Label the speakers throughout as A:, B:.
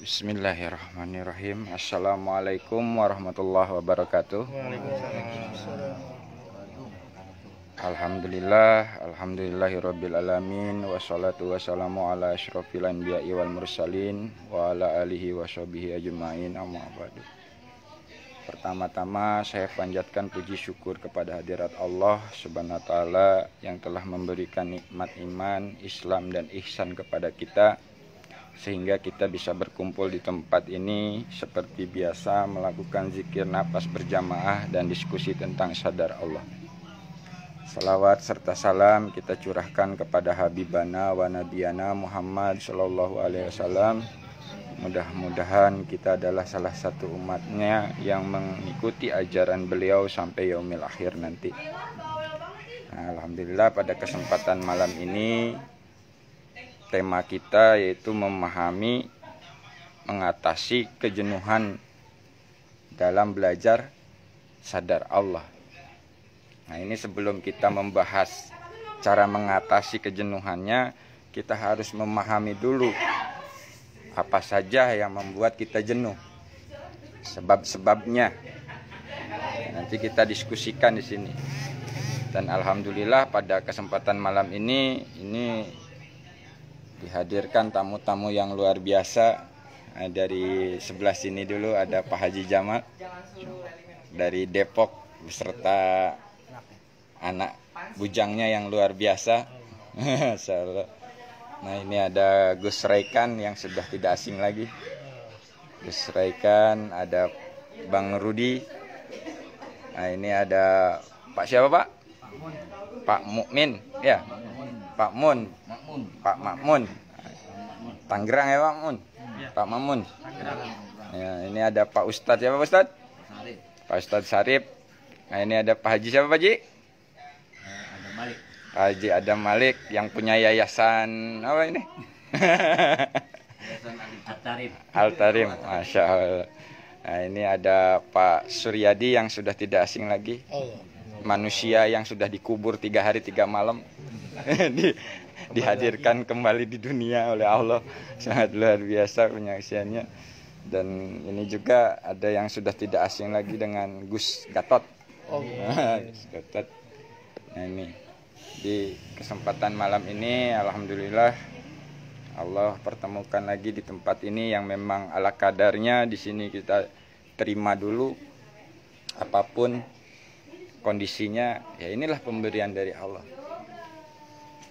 A: Bismillahirrahmanirrahim. Assalamualaikum warahmatullahi wabarakatuh. Alhamdulillahirabbil alamin, wassalatu wassalamu ala asyrofil anbiya'i wal mursalin wa ala alihi washabihi ajma'in, amma ba'du. Pertama-tama saya panjatkan puji syukur kepada hadirat Allah Subhanahu wa taala yang telah memberikan nikmat iman, Islam dan ihsan kepada kita, sehingga kita bisa berkumpul di tempat ini seperti biasa melakukan zikir nafas berjamaah dan diskusi tentang sadar Allah. Salawat serta salam kita curahkan kepada Habibana wa Nabiyana Muhammad sallallahu alaihi wasallam. Mudah-mudahan kita adalah salah satu umatnya yang mengikuti ajaran beliau sampai yaumil akhir nanti. Alhamdulillah, pada kesempatan malam ini tema kita yaitu memahami, mengatasi kejenuhan dalam belajar sadar Allah. Nah, ini sebelum kita membahas cara mengatasi kejenuhannya, kita harus memahami dulu apa saja yang membuat kita jenuh, sebab-sebabnya. Nanti kita diskusikan di sini. Dan alhamdulillah pada kesempatan malam ini dihadirkan tamu-tamu yang luar biasa. Dari sebelah sini dulu ada Pak Haji Jamal dari Depok beserta anak bujangnya yang luar biasa. Nah, ini ada Gus Raikan yang sudah tidak asing lagi. Gus Raikan, ada Bang Rudi. Nah, ini ada Pak siapa, Pak? Pak Mukmin, ya. Pak Mun. Pak Makmun. Tangerang ya, Pak Mun. Pak Mamun. Ya, ini ada Pak Ustadz siapa, Pak Ustadz? Pak Ustadz Sarip. Nah, ini ada Pak Haji siapa, Pak Haji?
B: Adam Malik.
A: Haji Adam Malik yang punya yayasan apa ini?
B: Yayasan Al-Tarim.
A: Al-Tarim, Masya Allah. Nah, ini ada Pak Suryadi yang sudah tidak asing lagi. Manusia yang sudah dikubur 3 hari 3 malam. Dihadirkan kembali di dunia oleh Allah. Sangat luar biasa penyaksiannya. Dan ini juga ada yang sudah tidak asing lagi dengan Gus Gatot. Gus Gatot. Nah, ini di kesempatan malam ini alhamdulillah Allah pertemukan lagi di tempat ini yang memang ala kadarnya. Di sini kita terima dulu apapun kondisinya, ya inilah pemberian dari Allah.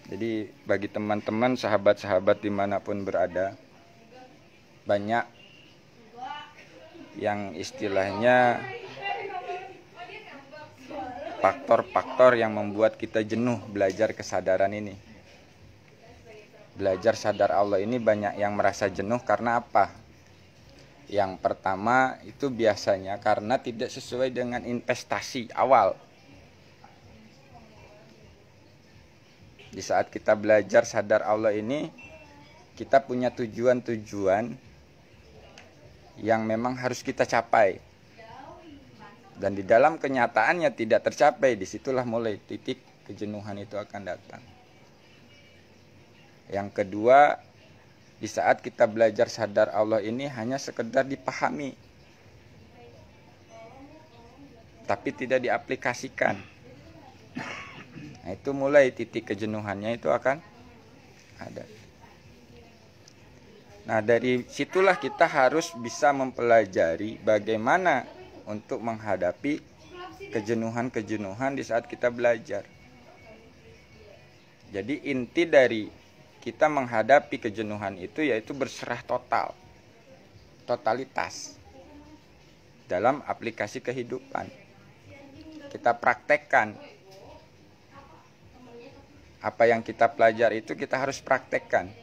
A: Jadi bagi teman-teman, sahabat-sahabat dimanapun berada, banyak yang istilahnya faktor-faktor yang membuat kita jenuh belajar kesadaran ini. Belajar sadar Allah ini banyak yang merasa jenuh karena apa? Yang pertama itu biasanya karena tidak sesuai dengan investasi awal. Di saat kita belajar sadar Allah ini, kita punya tujuan-tujuan yang memang harus kita capai. Dan di dalam kenyataannya tidak tercapai, disitulah mulai titik kejenuhan itu akan datang. Yang kedua, di saat kita belajar sadar Allah ini hanya sekedar dipahami, tapi tidak diaplikasikan. Nah, itu mulai titik kejenuhannya itu akan ada. Nah, dari situlah kita harus bisa mempelajari bagaimana untuk menghadapi kejenuhan-kejenuhan di saat kita belajar. Jadi inti dari kita menghadapi kejenuhan itu yaitu berserah totalitas dalam aplikasi kehidupan. Kita praktekkan apa yang kita pelajari, itu kita harus praktekkan.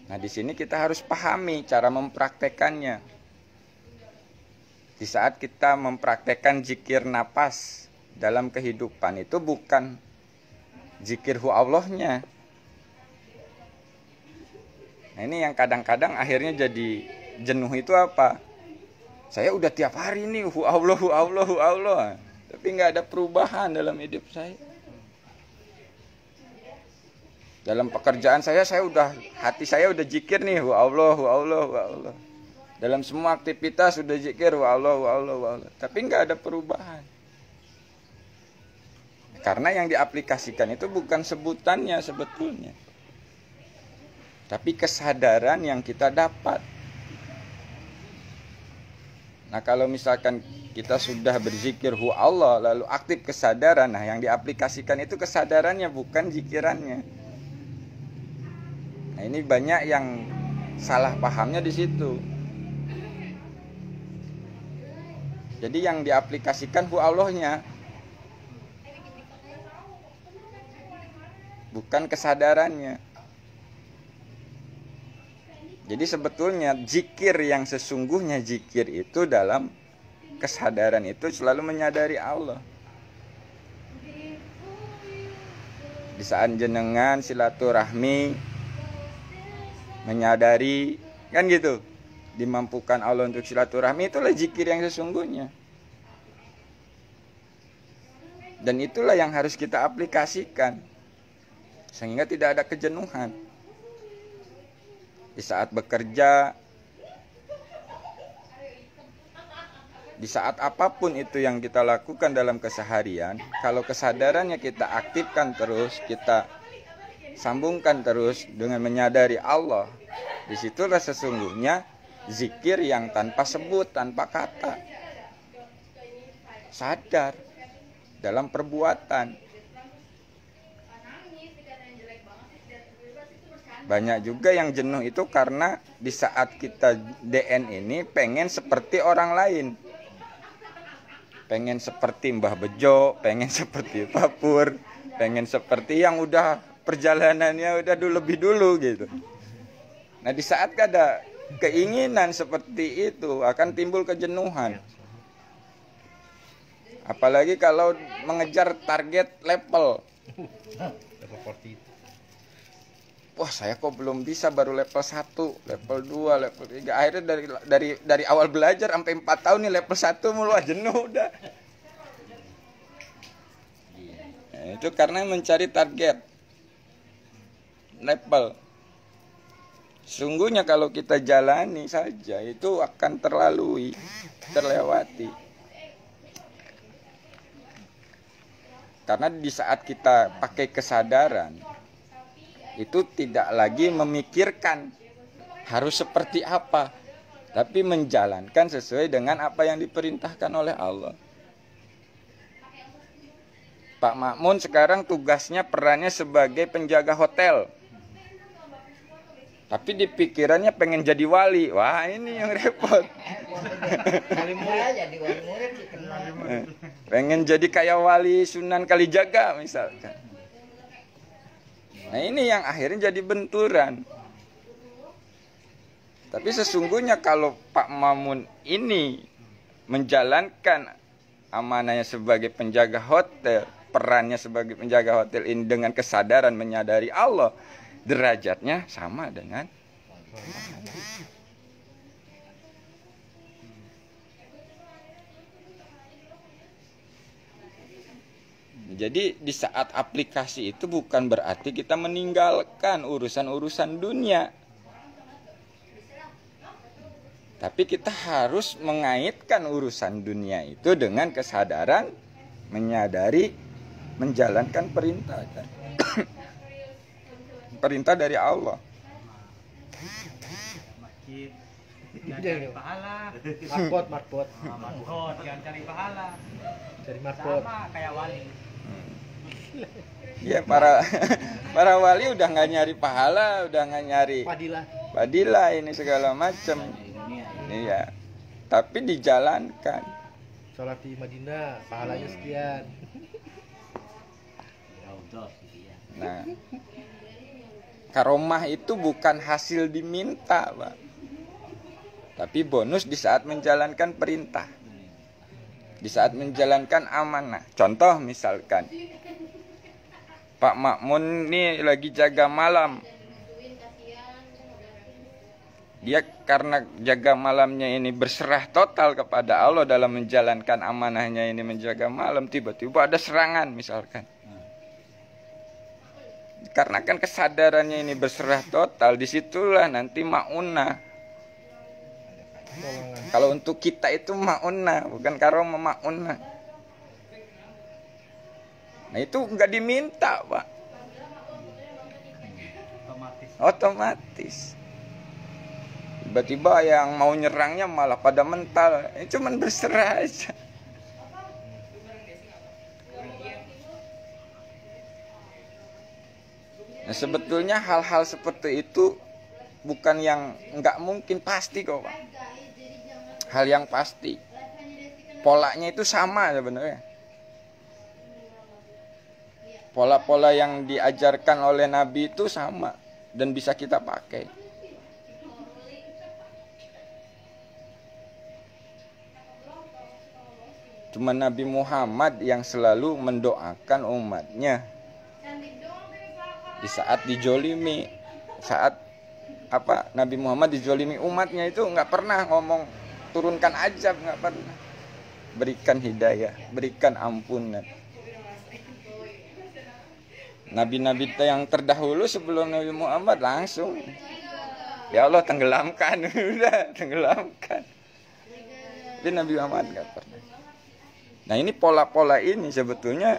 A: Nah, di sini kita harus pahami cara mempraktekannya. Di saat kita mempraktekkan zikir napas dalam kehidupan, itu bukan zikir hu Allahnya. Nah, ini yang kadang-kadang akhirnya jadi jenuh itu apa? Saya udah tiap hari nih hu Allah, hu Allah, hu Allah, tapi nggak ada perubahan dalam hidup saya. Dalam pekerjaan saya udah, hati saya udah zikir nih, wa Allah, wa Allah, wa Allah. Dalam semua aktivitas sudah zikir, wa Allah, wa Allah, wa Allah. Tapi nggak ada perubahan. Karena yang diaplikasikan itu bukan sebutannya sebetulnya, tapi kesadaran yang kita dapat. Nah, kalau misalkan kita sudah berzikir hu Allah lalu aktif kesadaran, nah yang diaplikasikan itu kesadarannya bukan zikirannya. Nah, ini banyak yang salah pahamnya di situ. Jadi yang diaplikasikan hu Allahnya, bukan kesadarannya. Jadi sebetulnya zikir yang sesungguhnya, zikir itu dalam kesadaran itu selalu menyadari Allah. Di saat jenengan silaturahmi, menyadari, kan gitu, dimampukan Allah untuk silaturahmi, itulah zikir yang sesungguhnya. Dan itulah yang harus kita aplikasikan, sehingga tidak ada kejenuhan. Di saat bekerja, di saat apapun itu yang kita lakukan dalam keseharian, kalau kesadarannya kita aktifkan terus, kita sambungkan terus dengan menyadari Allah, disitulah sesungguhnya zikir yang tanpa sebut, tanpa kata. Sadar dalam perbuatan. Banyak juga yang jenuh itu karena di saat kita DN ini pengen seperti orang lain. Pengen seperti Mbah Bejo, pengen seperti Pak Pur, pengen seperti yang udah perjalanannya udah lebih dulu gitu. Nah, di saat ada keinginan seperti itu akan timbul kejenuhan. Apalagi kalau mengejar target level. Wah, saya kok belum bisa, baru level 1, level 2, level 3. Akhirnya dari awal belajar sampai 4 tahun nih level 1 mulu, jenuh udah. Nah, itu karena mencari target level. Sungguhnya kalau kita jalani saja itu akan terlewati. Karena di saat kita pakai kesadaran, itu tidak lagi memikirkan harus seperti apa, tapi menjalankan sesuai dengan apa yang diperintahkan oleh Allah. Pak Makmun sekarang tugasnya, perannya sebagai penjaga hotel, tapi di pikirannya pengen jadi wali. Wah, ini yang repot. Pengen jadi kayak wali Sunan Kalijaga misalkan. Nah, ini yang akhirnya jadi benturan. Tapi sesungguhnya kalau Pak Mamun ini menjalankan amanahnya sebagai penjaga hotel, perannya sebagai penjaga hotel ini dengan kesadaran menyadari Allah, derajatnya sama dengan Jadi di saat aplikasi itu bukan berarti kita meninggalkan urusan-urusan dunia. Tapi kita harus mengaitkan urusan dunia itu dengan kesadaran, menyadari, menjalankan perintah. Perintah dari Allah.
C: Jangan cari pahala. Marpot. Jangan cari pahala. Cari marpot. Sama kayak wali.
A: Ya, para wali udah nggak nyari pahala, udah nggak nyari padilah ini segala macam. Iya, tapi dijalankan.
C: Sholat di Madinah, pahalanya sekian.
A: Nah, karomah itu bukan hasil diminta, Pak, tapi bonus di saat menjalankan perintah, di saat menjalankan amanah. Contoh misalkan Pak Makmun nih lagi jaga malam. Dia karena jaga malamnya ini berserah total kepada Allah dalam menjalankan amanahnya ini menjaga malam, tiba-tiba ada serangan misalkan. Karena kan kesadarannya ini berserah total, disitulah nanti maunah. Kalau untuk kita itu maunah, bukan karomah, maunah. Nah itu nggak diminta, Pak. Otomatis. Tiba-tiba yang mau nyerangnya malah pada mental. Ini cuman berserah aja. Nah, sebetulnya hal-hal seperti itu bukan yang nggak mungkin, pasti kok, Pak. Hal yang pasti. Polanya itu sama sebenarnya. Pola-pola yang diajarkan oleh Nabi itu sama dan bisa kita pakai. Cuma Nabi Muhammad yang selalu mendoakan umatnya di saat dijolimi, saat Nabi Muhammad dijolimi umatnya itu nggak pernah ngomong turunkan azab, nggak pernah. Berikan hidayah, berikan ampunan. Nabi-nabi yang terdahulu sebelum Nabi Muhammad langsung, ya Allah tenggelamkan, udah tenggelamkan. Tapi Nabi Muhammad nggak pernah. Nah ini pola-pola ini sebetulnya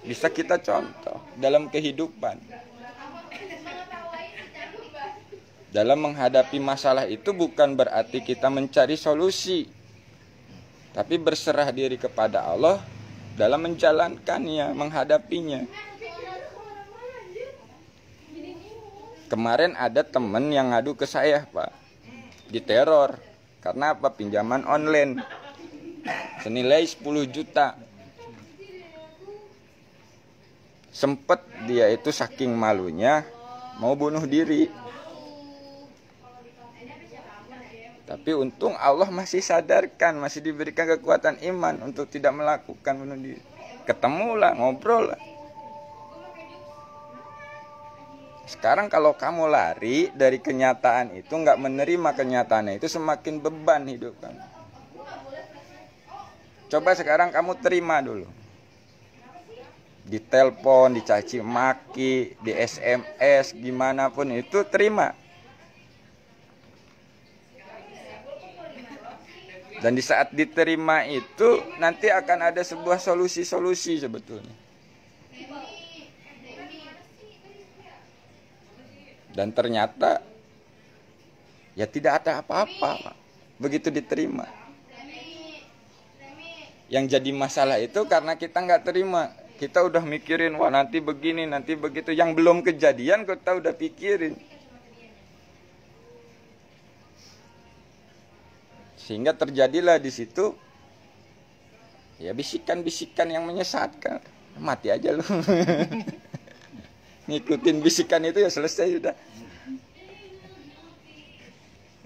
A: bisa kita contoh dalam kehidupan. Dalam menghadapi masalah itu bukan berarti kita mencari solusi, tapi berserah diri kepada Allah dalam menjalankannya, menghadapinya. Kemarin ada teman yang ngadu ke saya, Pak, diteror. Karena apa? Pinjaman online senilai 10 juta. Sempet dia itu saking malunya mau bunuh diri. Tapi untung Allah masih sadarkan, masih diberikan kekuatan iman untuk tidak melakukan bunuh diri. Ketemulah, ngobrol lah. Sekarang kalau kamu lari dari kenyataan itu, nggak menerima kenyataannya itu, semakin beban hidup kamu. Coba sekarang kamu terima dulu. Di telepon, dicaci maki, di SMS, gimana pun itu terima. Dan di saat diterima itu nanti akan ada sebuah solusi-solusi sebetulnya. Dan ternyata ya tidak ada apa-apa begitu diterima. Yang jadi masalah itu karena kita nggak terima. Kita udah mikirin, wah nanti begini, nanti begitu. Yang belum kejadian kita udah pikirin. Sehingga terjadilah di situ ya bisikan-bisikan yang menyesatkan. Mati aja lu. Ngikutin bisikan itu ya selesai sudah.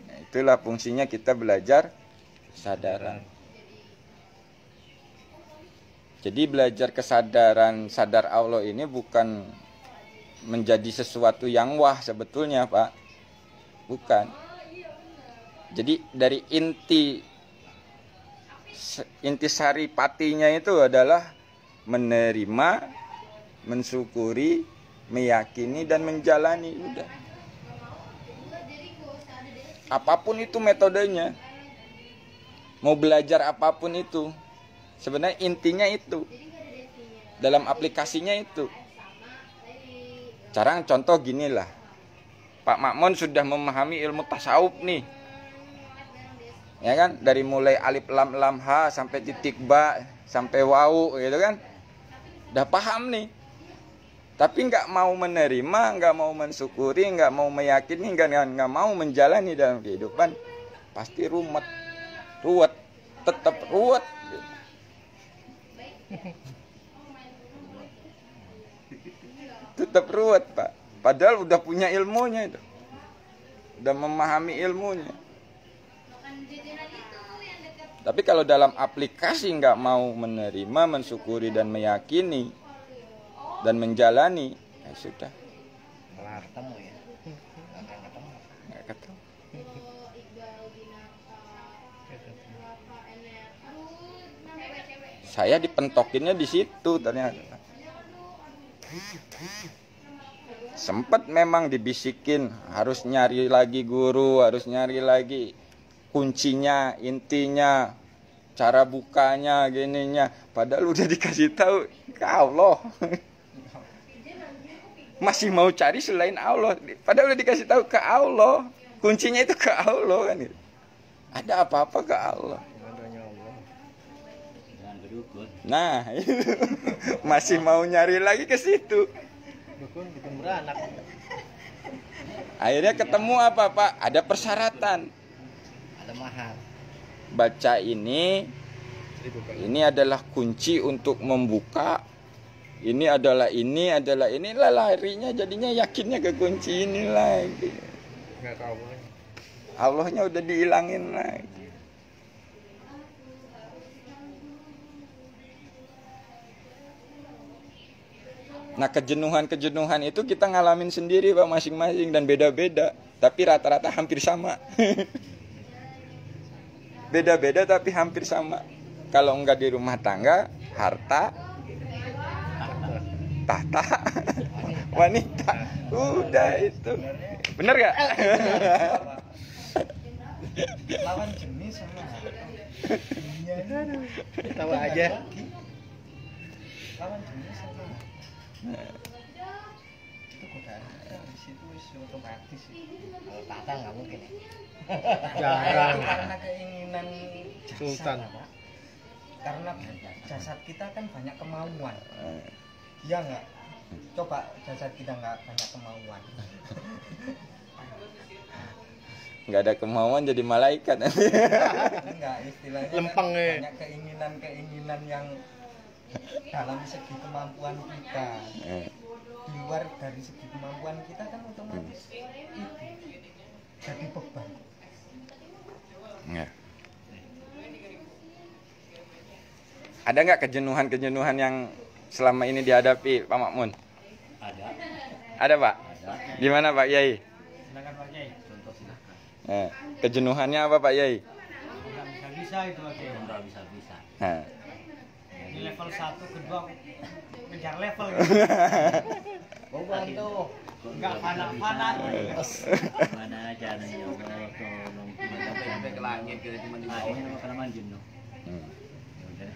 A: Nah, itulah fungsinya kita belajar kesadaran. Jadi belajar kesadaran, sadar Allah ini bukan menjadi sesuatu yang wah sebetulnya, Pak. Bukan. Jadi dari inti sari patinya itu adalah menerima, mensyukuri, meyakini dan menjalani, udah. Apapun itu metodenya. Mau belajar apapun itu. Sebenarnya intinya itu. Dalam aplikasinya itu. Cara contoh ginilah. Pak Makmun sudah memahami ilmu tasawuf nih. Ya kan, dari mulai alif lam lam ha sampai titik ba sampai wau gitu kan. Udah paham nih. Tapi nggak mau menerima, nggak mau mensyukuri, nggak mau meyakini, nggak mau menjalani dalam kehidupan, pasti ruwet, tetap ruwet. Tetap ruwet, Pak. Padahal udah punya ilmunya itu, udah memahami ilmunya. Tapi kalau dalam aplikasi nggak mau menerima, mensyukuri dan meyakini dan menjalani, ya sudah.
C: Malah ketemu ya.
A: Nggak ketemu. Saya dipentokinnya di situ ternyata. Sempat memang dibisikin harus nyari lagi guru, harus nyari lagi kuncinya, intinya, cara bukanya, gininya. Padahal udah dikasih tahu ke Allah. Masih mau cari selain Allah. Padahal udah dikasih tahu ke Allah. Kuncinya itu ke Allah kan. Ada apa-apa ke Allah.
B: Jangan berdukun.
A: Nah, masih mau nyari lagi ke situ.
C: Dukun beranak.
A: Akhirnya ketemu apa, Pak? Ada persyaratan.
C: Ada mahar.
A: Baca ini adalah kunci untuk membuka. Ini adalah ini, lah larinya jadinya yakinnya ke kunci ini lagi.
C: Enggak tahu.
A: Allahnya udah dihilangin lagi. Nah, kejenuhan itu kita ngalamin sendiri, Pak, masing-masing dan beda-beda. Tapi rata-rata hampir sama. Beda-beda tapi hampir sama. Kalau enggak di rumah tangga, harta, tahta, wanita. Udah itu. Bener gak?
D: Lawan jenis sama.
C: Tahu aja.
D: Lawan jenis sama. Itu godaan di situ wis otomatis.
C: Kalau tata nggak mungkin.
D: Jarang.
C: Jarang.
D: Karena keinginan
C: Sultan.
D: jasad, Pak. Karena jasad kita kan banyak kemauan. Iya nggak? Coba jasad kita nggak banyak kemauan.
A: Nggak ada kemauan jadi malaikat.
D: Enggak, istilahnya
C: Lempeng,
D: kan
C: ya.
D: banyak keinginan yang dalam segi kemampuan kita. Di luar dari segi kemampuan kita kan otomatis itu jadi beban.
A: Ya. Ada nggak kejenuhan yang selama ini dihadapi Pak Makmun?
B: Ada.
A: Ada, Pak?
B: Ada.
A: Di mana, Pak Yai?
B: Silakan Pak Yai. Contoh silakan.
A: Kejenuhannya apa, Pak Yai?
E: Nggak bisa itu aja.
B: Enggak bisa-bisa.
A: Nah,
E: Di level 1 kedua kejar level.
D: Oh bantu.
E: Enggak panas-panas.
B: Mana aja nih ya Allah, tolong kita sampai ke langit kita cuma di bawah. Ini karena manjin no.
A: hmm.
B: Ya udah.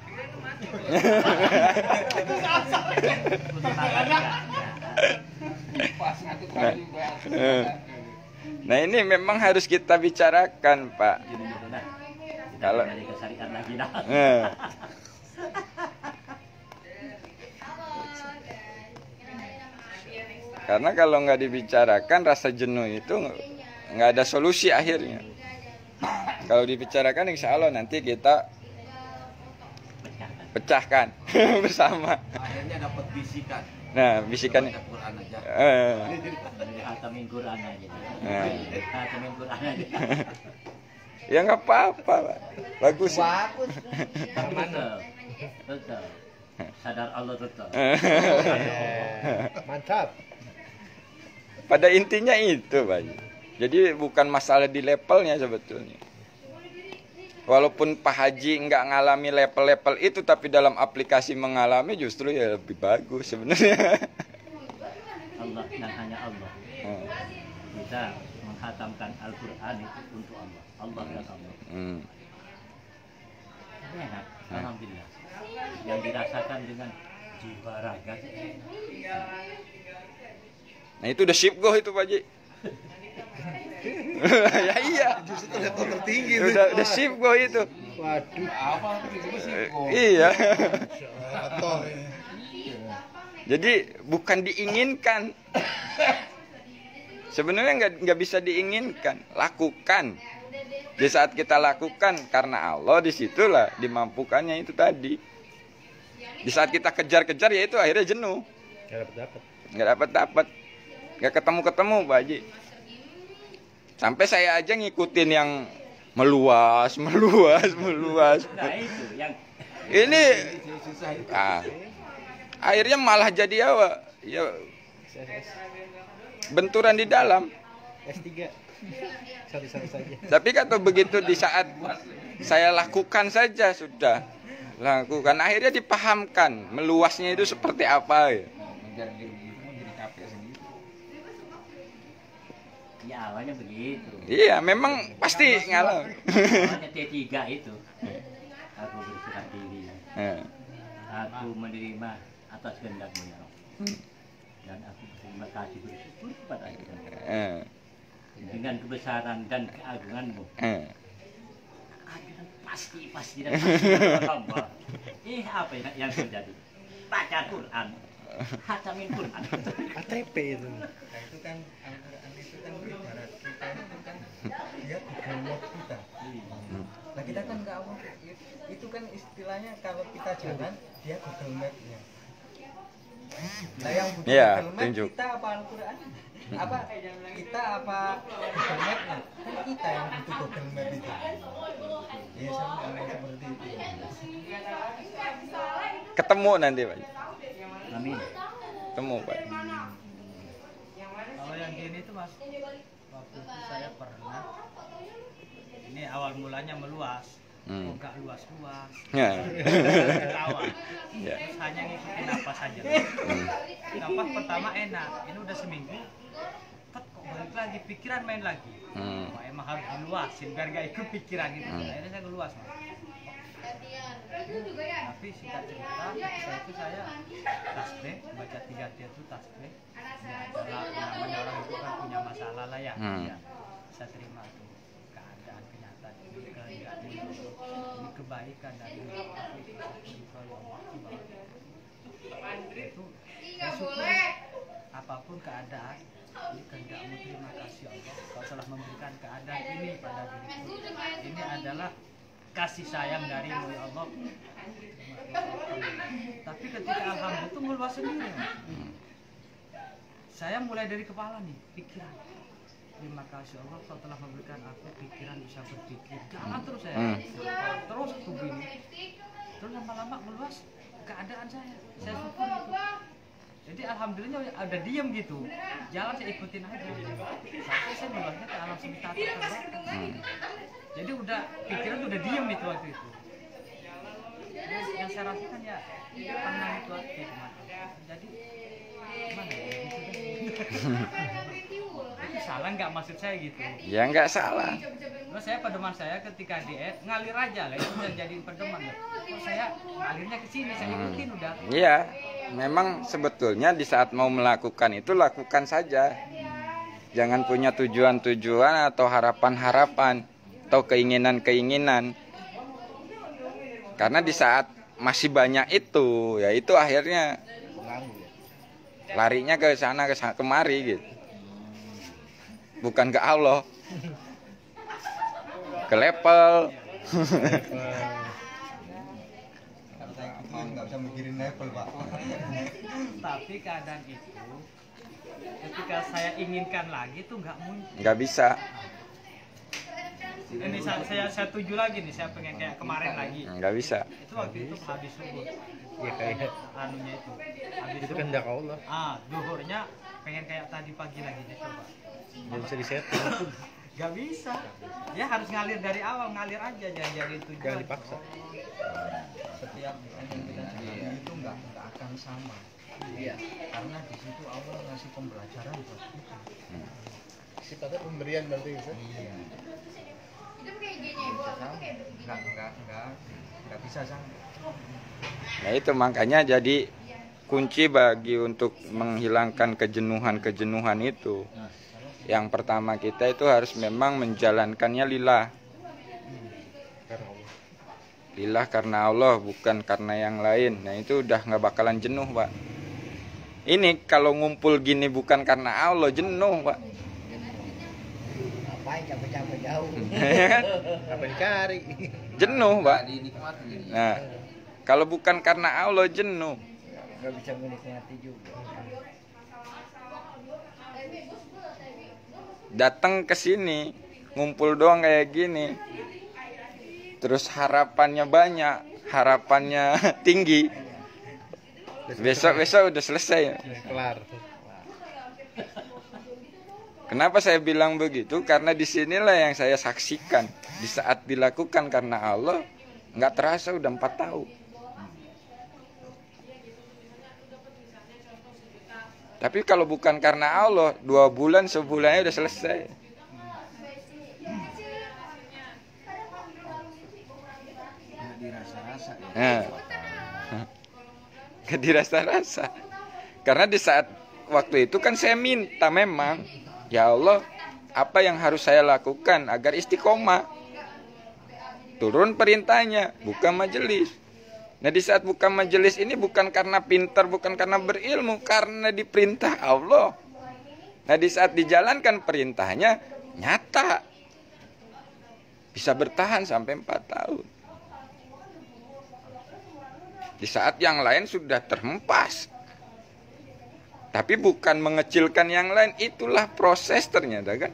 A: Nah, ini memang harus kita bicarakan, Pak. Kalau-
B: Kita ke syariat lagi dah.
A: Eh. Karena kalau nggak dibicarakan, rasa jenuh itu nggak ada solusi akhirnya. Kalau dibicarakan, insya Allah nanti kita pecahkan bersama.
D: Akhirnya dapat bisikan.
A: Nah, bisikan.
D: Quran aja.
B: Hatamin Quran aja.
A: Nah.
B: Hatamin Quran aja.
A: Ya nggak apa-apa, Pak. Bagus.
D: Bagus.
B: Betul. Betul. Sadar Allah betul.
C: Mantap.
A: Pada intinya itu, Pak. Jadi bukan masalah di levelnya sebetulnya. Walaupun Pak Haji nggak ngalami level-level itu, tapi dalam aplikasi mengalami justru ya lebih bagus sebenarnya.
B: Allah dan hanya Allah. Kita menghatamkan Al-Quran itu untuk Allah. Allah dan Allah. Ini enak. Alhamdulillah. Yang dirasakan dengan jiwa raga.
A: Nah itu udah sip itu, Pak Haji. Ya iya.
C: Justru level tertinggi
A: Udah sip itu.
C: Waduh.
D: Apa itu sih?
A: Iya.
C: Atau
A: Jadi bukan diinginkan. Sebenarnya nggak bisa diinginkan, lakukan. Di saat kita lakukan karena Allah, disitulah dimampukannya itu tadi. Di saat kita kejar-kejar ya itu akhirnya jenuh, nggak dapat, nggak ketemu Pak Haji. Sampai saya aja ngikutin yang meluas.
B: Nah itu yang
A: Ini akhirnya malah jadi apa? Ya benturan di dalam.
C: S3 satu-satu saja.
A: Tapi kata begitu di saat saya lakukan saja sudah lakukan, akhirnya dipahamkan meluasnya itu seperti apa ya.
B: Ya awalnya begitu.
A: Iya, memang pasti ngalah.
B: Awalnya T3 itu. Aku berserah diri. Aku menerima atas kehendakmu ya Allah. Dan aku berterima kasih bersyukur kepada Allah. Dengan kebesaran dan keagunganmu. Pasti dan pasti Allah. Apa yang terjadi? Baca Quran. Hatamin Quran.
C: KTP itu.
D: Nah, itu kan Al-Quran itu kan ibarat kita itu kan dia Google Map kita. Nah kita kan nggak mau itu kan istilahnya kalau kita jalan dia Google Map-nya. Nah yang butuh Google Map
A: tunjuk.
D: kita apa Al-Quran? Apa kita apa Google Map-nya? Kan kita yang butuh Google Map itu. Ya sama seperti itu.
A: Ketemu nanti Pak.
B: Amin.
A: Ketemu Pak.
E: Kalau yang gini tuh Mas, waktu itu saya pernah, ini awal mulanya meluas, nggak luas-luas,
A: Ya.
E: ketawa,
A: Ya.
E: terus hanya ngikutin napas saja. Napas pertama enak, ini udah seminggu, kok balik lagi, pikiran main lagi. Wah, emang harus diluasin biar gak ikut pikiran gitu. Akhirnya saya keluas Mas. Tapi singkat cerita, ketika itu saya tasbih, baca 3 dia itu tasbih. Namanya orang itu kan punya masalah lah ya. Ya. Saya terima itu keadaan kenyataan ini kehendak ini kebaikan dari itu saya syukuri apapun keadaan ini kehendakmu, terima kasih Allah kau telah memberikan keadaan ini pada diriku. Ini adalah kasih sayang darimu ya Allah. Tapi ketika alhamdulillah itu meluas sendiri. Saya mulai dari kepala nih, pikiran. Terima kasih Allah kau telah memberikan aku pikiran bisa berpikir. Jangan terus saya. Terus begini. Terus lama-lama meluas keadaan saya. Saya syukur itu. Jadi alhamdulillah ada diem gitu. Jalan saya ikutin aja. Sampai saya meluasnya ke alam semesta terbelakang. Jadi udah pikiran udah diem itu waktu itu. Terus yang saya rasakan ya tenang itu waktu itu. Jadi gimana ya? Itu salah nggak maksud saya gitu?
A: Ya nggak salah.
E: Terus saya pedoman saya ketika diet ngalir aja lah itu udah jadi pedoman ya. Terus saya ngalirnya ke sini saya ikutin udah.
A: Iya, memang sebetulnya di saat mau melakukan itu lakukan saja. Jangan punya tujuan-tujuan atau harapan-harapan atau keinginan-keinginan. Karena di saat masih banyak itu, ya itu akhirnya larinya ke sana kemari gitu. Bukan ke Allah. Ke level.
D: Kalau saya gitu nggak bisa mikirin level Pak.
E: Tapi keadaan itu ketika saya inginkan lagi tuh nggak muncul.
A: Nggak bisa.
E: Ini saya tuju lagi nih, saya pengen kayak kemarin lagi.
A: Nggak bisa.
E: Itu waktu itu habis subuh.
C: Ya kayak
E: Anunya itu. Habis
C: itu kehendak Allah.
E: Duhurnya pengen kayak tadi pagi lagi nih coba.
C: Jangan bisa disetting.
E: Gak bisa. Ya harus ngalir dari awal, ngalir aja jangan jadi tujuan.
C: Jangan dipaksa.
D: Setiap yang kita jalani itu nggak akan sama. Iya. Karena di situ Allah ngasih pembelajaran buat kita.
C: Sifatnya pemberian berarti bisa.
D: Iya. Nggak bisa sama.
A: Nah itu makanya jadi kunci bagi untuk menghilangkan kejenuhan itu. Yang pertama kita itu harus memang menjalankannya lillah. Lillah karena Allah, bukan karena yang lain. Nah itu udah nggak bakalan jenuh Pak. Ini kalau ngumpul gini bukan karena Allah, jenuh Pak.
D: Ngapain capek-capek jauh?
C: Apa dicari?
A: Jenuh Pak. Nah kalau bukan karena Allah jenuh.
D: Nggak bisa menikmati juga.
A: Datang ke sini ngumpul doang kayak gini. Terus harapannya banyak, harapannya tinggi. Besok udah selesai.
C: Kelar.
A: Kenapa saya bilang begitu? Karena disinilah yang saya saksikan. Di saat dilakukan karena Allah, nggak terasa udah 4 tahun. Tapi kalau bukan karena Allah, 2 bulan, sebulannya udah selesai.
D: Nggak dirasa-rasa ya.
A: Nah. Gak dirasa-rasa. Karena di saat waktu itu kan saya minta memang, ya Allah, apa yang harus saya lakukan agar istiqomah? Turun perintahnya, buka majelis. Nah di saat buka majelis ini bukan karena pintar, bukan karena berilmu, karena diperintah Allah. Nah di saat dijalankan perintahnya, nyata. Bisa bertahan sampai 4 tahun. Di saat yang lain sudah terhempas. Tapi bukan mengecilkan yang lain, itulah proses ternyata kan.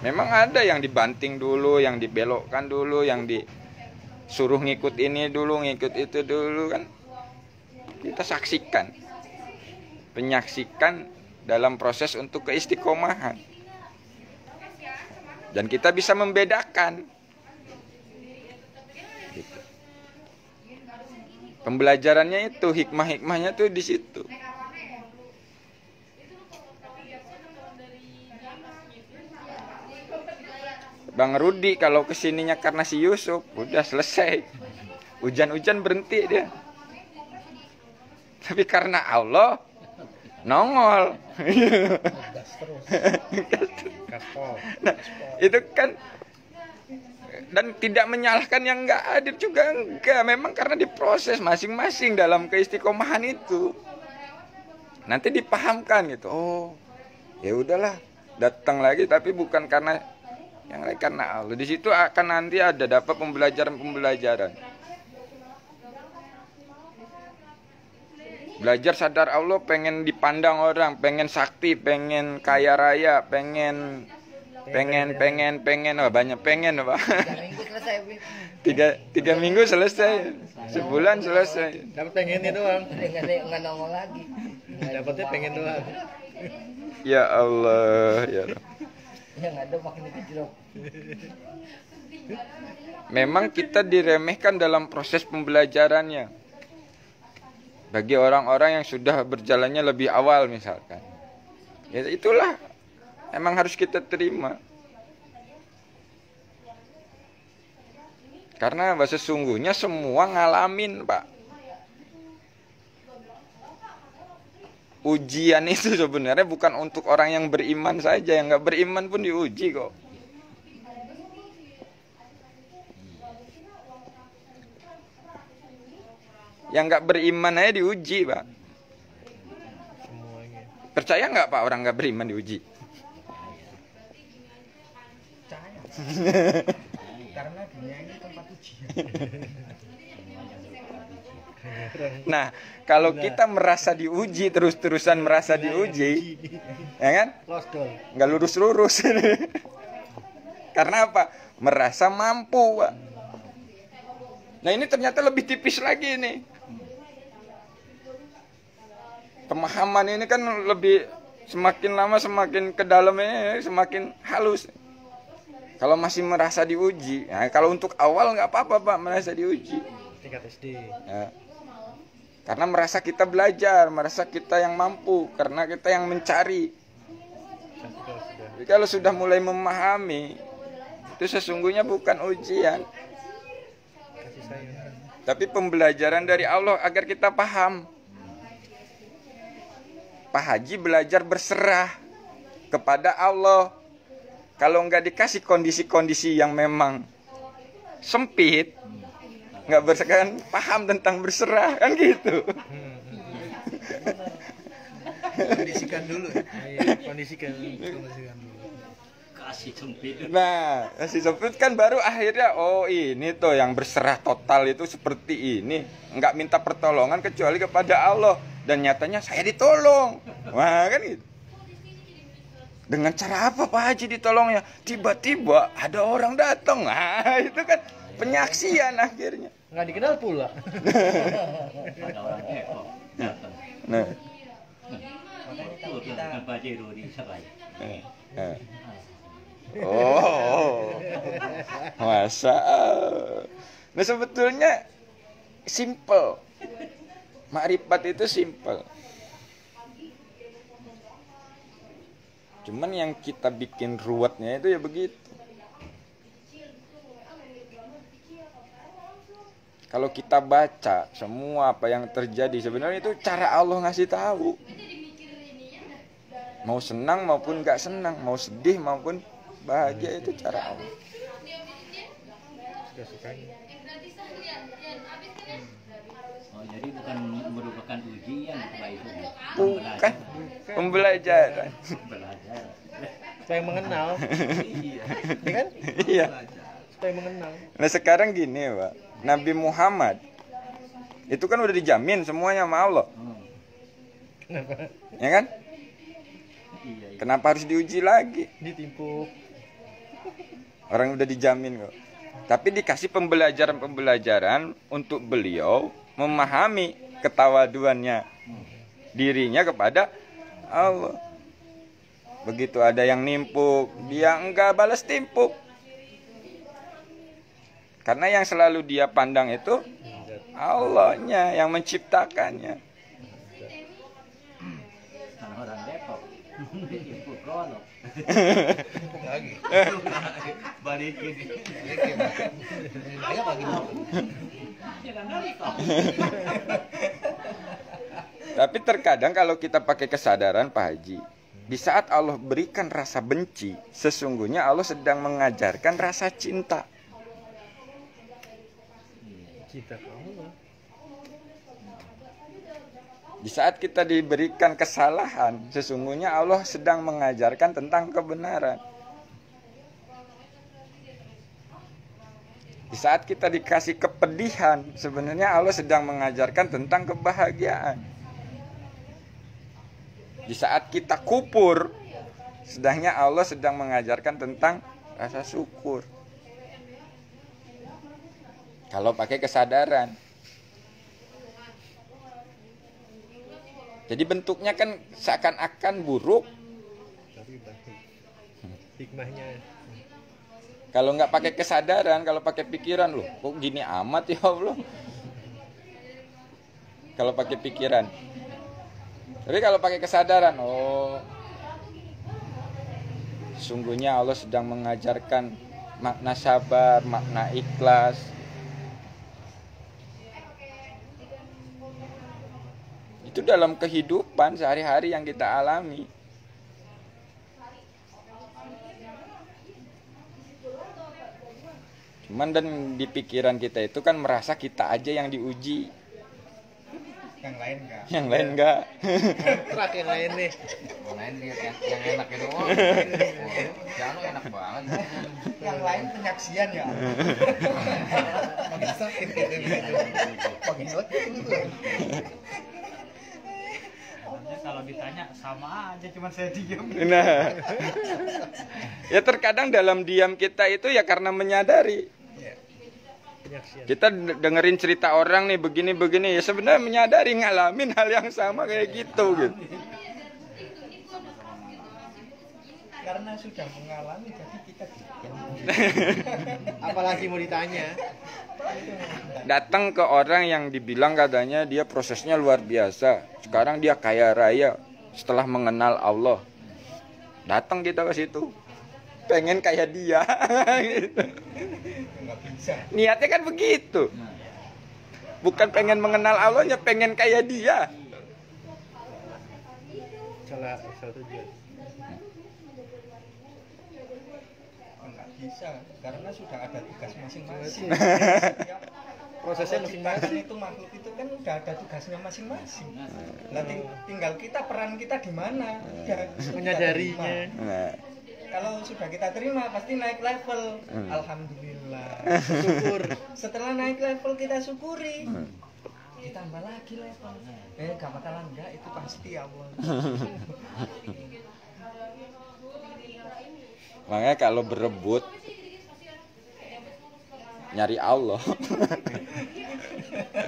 A: Memang ada yang dibanting dulu, yang dibelokkan dulu, yang disuruh ngikut ini dulu, ngikut itu dulu kan. Kita saksikan. Penyaksikan dalam proses untuk keistiqomahan. Dan kita bisa membedakan. Gitu. Pembelajarannya itu, hikmah-hikmahnya tuh di situ. Bang Rudi kalau kesininya karena si Yusuf, udah selesai. Hujan-hujan berhenti dia. Tapi karena Allah, nongol. Nah, itu kan, dan tidak menyalahkan yang nggak hadir juga enggak. Memang karena diproses masing-masing dalam keistiqomahan itu. Nanti dipahamkan gitu. Oh, ya udahlah, datang lagi tapi bukan karena yang lain, karena Allah. Di situ akan nanti ada dapat pembelajaran. Belajar sadar Allah, pengen dipandang orang, pengen sakti, pengen kaya raya, pengen banyak pengen apa?
C: 3 minggu selesai.
A: 3 minggu selesai, sebulan selesai.
C: Dapat pengennya doang.
F: Nggak nongol lagi.
C: Dapatnya pengen doang.
A: Ya Allah, ya Allah.
F: Yang ada makin kejrok.
A: Memang kita diremehkan dalam proses pembelajarannya. Bagi orang-orang yang sudah berjalannya lebih awal misalkan. Ya itulah, emang harus kita terima. Karena sesungguhnya semua ngalamin, Pak. Ujian itu sebenarnya bukan untuk orang yang beriman saja, yang nggak beriman pun diuji kok. Yang nggak beriman aja diuji, Pak.
C: Semuanya.
A: Percaya nggak Pak orang nggak beriman diuji?
D: Percaya. Karena dunia ini tempat ujian.
A: Nah, kalau kita merasa diuji, terus-terusan merasa diuji, ya kan? Nggak lurus-lurus. Karena apa? Merasa mampu, Pak. Nah, ini ternyata lebih tipis lagi nih. Pemahaman ini kan lebih, semakin lama semakin ke dalamnya semakin halus. Kalau masih merasa diuji, nah, kalau untuk awal nggak apa-apa Pak merasa diuji.
C: Tingkat SD.
A: Ya. Karena merasa kita belajar, merasa kita yang mampu, karena kita yang mencari. Jadi kalau sudah mulai memahami, itu sesungguhnya bukan ujian, tapi pembelajaran dari Allah agar kita paham. Pak Haji belajar berserah kepada Allah. Kalau nggak dikasih kondisi-kondisi yang memang sempit, nggak bersekan paham tentang berserah kan gitu.
D: Kondisikan dulu.
C: Kondisikan dulu.
B: Kasih sempit.
A: Nah, kasih sempit kan baru akhirnya, oh ini tuh yang berserah total itu seperti ini, nggak minta pertolongan kecuali kepada Allah, dan nyatanya saya ditolong. Wah kan gitu. Dengan cara apa Pak Haji ditolongnya? Tiba-tiba ada orang datang. Nah itu kan penyaksian akhirnya.
C: Nggak dikenal pula.
B: Ada orang kepo datang.
A: Nah,
D: Makanya kalau
B: Itu
D: kita
B: dengan Pajero di Sabaya.
A: nah. Oh, masa? Nah sebetulnya simple. Makrifat itu simpel. Cuman yang kita bikin ruwetnya itu ya begitu. Kalau kita baca semua apa yang terjadi, sebenarnya itu cara Allah ngasih tahu. Mau senang maupun gak senang, mau sedih maupun bahagia, itu cara Allah.
B: Oh, jadi bukan merupakan ujian Pak itu.
A: Bukan, pembelajaran.
B: Belajar.
C: Supaya mengenal.
B: Iya.
C: Ya kan?
A: Iya.
C: Supaya mengenal.
A: Nah sekarang gini Pak, Nabi Muhammad itu kan udah dijamin semuanya sama Allah,
C: Kenapa?
A: ya kan?
B: Iya.
A: Kenapa harus diuji lagi?
C: Ditimpuk.
A: Orang udah dijamin kok. Tapi dikasih pembelajaran-pembelajaran untuk beliau memahami ketawaduannya dirinya kepada Allah. Begitu ada yang nimpuk, dia enggak balas timpuk. Karena yang selalu dia pandang itu Allahnya yang menciptakannya.
B: Orang Depok. Ibu Kono.
C: Lagi.
B: Balikin.
C: Ayo pagi.
A: Tapi terkadang kalau kita pakai kesadaran Pak Haji, di saat Allah berikan rasa benci, sesungguhnya Allah sedang mengajarkan rasa cinta.
C: Kita kamu.
A: Di saat kita diberikan kesalahan, sesungguhnya Allah sedang mengajarkan tentang kebenaran. Di saat kita dikasih kepedihan, sebenarnya Allah sedang mengajarkan tentang kebahagiaan. Di saat kita kupur, sedangnya Allah sedang mengajarkan tentang rasa syukur. Kalau pakai kesadaran. Jadi bentuknya kan seakan-akan buruk.
C: Tapi baik. Hikmahnya.
A: Kalau nggak pakai kesadaran, kalau pakai pikiran, loh kok gini amat ya Allah. Kalau pakai pikiran. Tapi kalau pakai kesadaran, oh sungguhnya Allah sedang mengajarkan makna sabar, makna ikhlas. Itu dalam kehidupan sehari-hari yang kita alami. Cuman dan di pikiran kita itu kan merasa kita aja yang diuji.
D: Yang lain enggak.
A: Yang lain enggak.
C: Terakhir lain nih.
F: Yang lain lihat yang enak itu. Oh, jangan enak banget.
D: Yang lain penyaksian ya. Makin sakit gitu. Makin sakit gitu.
E: Kalau ditanya sama aja, cuman saya diam.
A: Nah, ya terkadang dalam diam kita itu ya karena menyadari.
C: Penyaksian.
A: Kita dengerin cerita orang nih begini-begini, ya sebenarnya menyadari ngalamin hal yang sama kayak gitu.
D: Karena sudah mengalami jadi kita diam.
C: Apalagi mau ditanya.
A: Datang ke orang yang dibilang katanya dia prosesnya luar biasa, sekarang dia kaya raya setelah mengenal Allah. Datang kita ke situ, pengen kayak dia. Gitu.
D: Nggak bisa.
A: Niatnya kan begitu, bukan pengen mengenal Allahnya, pengen kayak dia.
C: Salah tujuan.
D: Nggak bisa karena sudah ada tugas masing-masing.
C: Prosesnya
D: Kalau
C: masing-masing.
D: ciptaan itu makhluk itu kan udah ada tugasnya masing-masing. Nah, tinggal kita peran kita di mana.
C: Menyadarinya.
A: Nah,
D: Kalau sudah kita terima pasti naik level. Alhamdulillah.
C: Syukur.
D: Setelah naik level kita syukuri. Ditambah lagi level. Gak bakalan enggak, itu pasti Allah.
A: makanya kalau berebut nyari Allah.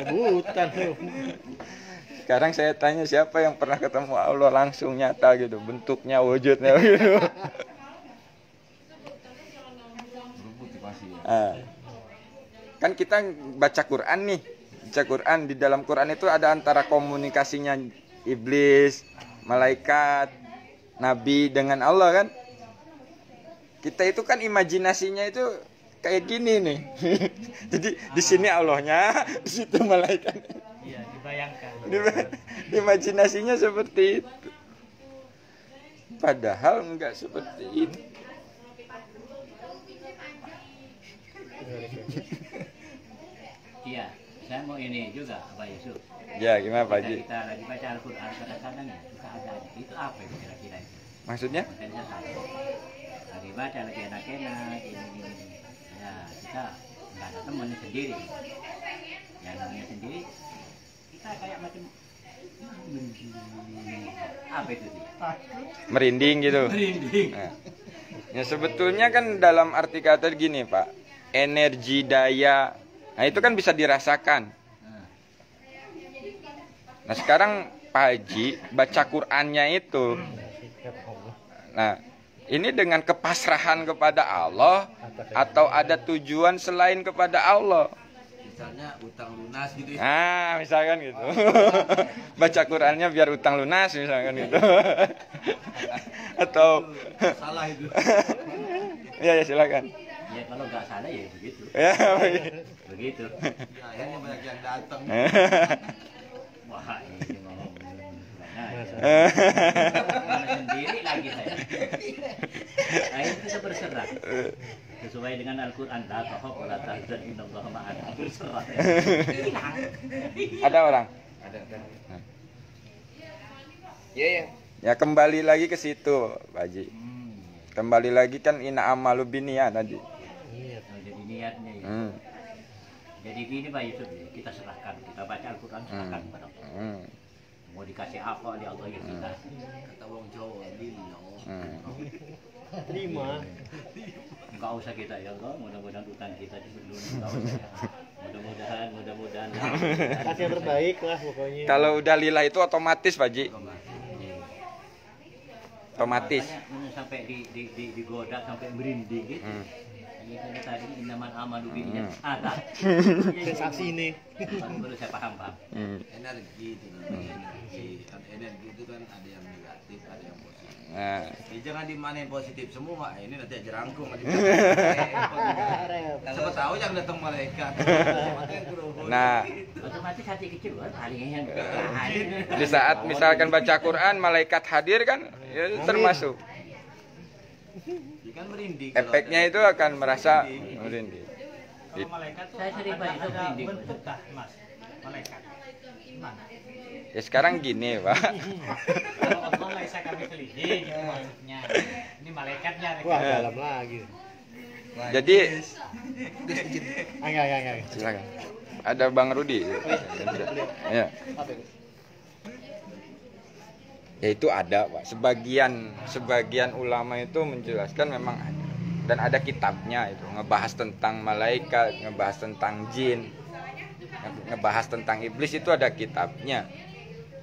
C: Rebutan tuh.
A: Sekarang saya tanya siapa yang pernah ketemu Allah langsung nyata gitu, bentuknya, wujudnya gitu. Kan kita baca Quran nih, baca Quran, di dalam Quran itu ada antara komunikasinya iblis, malaikat, nabi dengan Allah kan. Kita itu kan imajinasinya itu kayak gini nih. Jadi di sini Allahnya, di situ malaikat.
E: Iya, dibayangkan.
A: Imajinasinya seperti itu. Padahal enggak seperti itu.
B: Iya, saya mau ini juga Pak Yusuf.
A: Ya, gimana Pak Haji?
B: Kita lagi baca Al-Quran kadang-kadang ya suka ada aja. Itu apa itu kira-kira itu?
A: Maksudnya?
B: Makanya saya tanya. Lagi baca lagi enak-enak ini. Ya kita nggak ada teman sendiri. Yang namanya sendiri kita kayak macam apa itu sih?
A: Merinding gitu.
B: Merinding.
A: Nah, ya sebetulnya kan dalam arti kata gini Pak, energi daya, nah itu kan bisa dirasakan. Nah sekarang Pak Haji baca Qur'annya itu, nah ini dengan kepasrahan kepada Allah atau ada tujuan selain kepada Allah?
F: Misalnya utang lunas gitu ya.
A: Nah misalkan gitu. Baca Qur'annya biar utang lunas misalkan gitu. Atau
F: Salah itu.
A: ya silakan.
B: Ya kalau nggak salah ya begitu.
A: Ya,
B: Begitu.
F: Ya, akhirnya banyak yang datang.
B: Wah ini ngomong mana sendiri lagi saya. Nah itu kita berserah sesuai dengan Al-Quran. La takhaf wa la tahzan innallaha ma'ana. Berserah.
A: Ada orang.
F: Ada. Ya.
A: Ya kembali lagi ke situ, Pak Haji. Kembali lagi kan ina amalu biniyat tadi.
B: Jadi niatnya ya. Jadi ini Pak Yusuf ya, kita serahkan, kita baca Al-Quran serahkan kepada Allah. Mau dikasih apa oleh Allah ya kita.
F: Kata wong Jawa ini
C: Terima.
B: Enggak usah kita ya Allah, mudah-mudahan utang kita dibelun. Mudah-mudahan.
C: Kasih yang terbaik lah pokoknya.
A: Kalau udah lillah itu otomatis, Pak Haji. Otomatis.
B: Makanya sampai digoda sampai merinding gitu. Ini kan tadi inaman amalu biniyat ada.
C: Sensasi ini.
B: Baru saya paham.
F: energi itu namanya energi itu kan ada yang negatif, ada yang positif.
A: Nah,
F: Jangan dimainin positif semua. Ini nanti aja rangkum. Siapa tahu yang datang malaikat.
A: nah
B: Otomatis hati kecil kan palingnya.
A: di saat misalkan baca Quran malaikat hadir kan ya, termasuk
F: Kan merinding.
A: efeknya itu akan merasa merinding.
E: Kalau malaikat tuh
B: Saya sering baca
E: ada
B: merinding.
E: bentuk kah, Mas? Malaikat. Gimana?
A: Ya sekarang gini, Pak.
E: Kalau Allah laisa kami kelihing gitu maksudnya. Ini malaikatnya.
C: Wah, dalam lagi.
A: Jadi
C: Enggak.
A: silakan. Ada Bang Rudi. Ya.
C: Apa itu?
A: Ya itu ada, Pak. Sebagian ulama itu menjelaskan memang ada. Dan ada kitabnya itu, ngebahas tentang malaikat, ngebahas tentang jin, ngebahas tentang iblis itu ada kitabnya.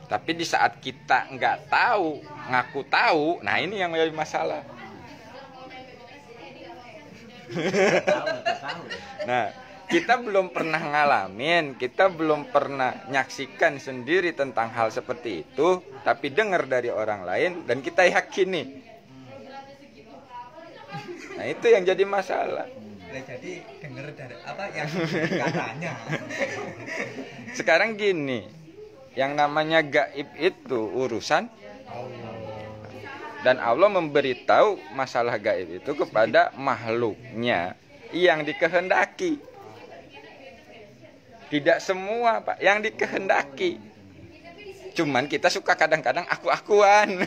A: Tapi di saat kita nggak tahu, ngaku tahu, nah ini yang menjadi masalah. Nah, kita belum pernah ngalamin, kita belum pernah nyaksikan sendiri tentang hal seperti itu, tapi dengar dari orang lain dan kita yakini. Nah, itu yang jadi masalah.
D: Jadi denger dari apa yang katanya.
A: Sekarang gini, yang namanya gaib itu urusan dan Allah memberitahu masalah gaib itu kepada makhluknya yang dikehendaki. Tidak semua, Pak, yang dikehendaki. Cuman kita suka kadang-kadang aku-akuan.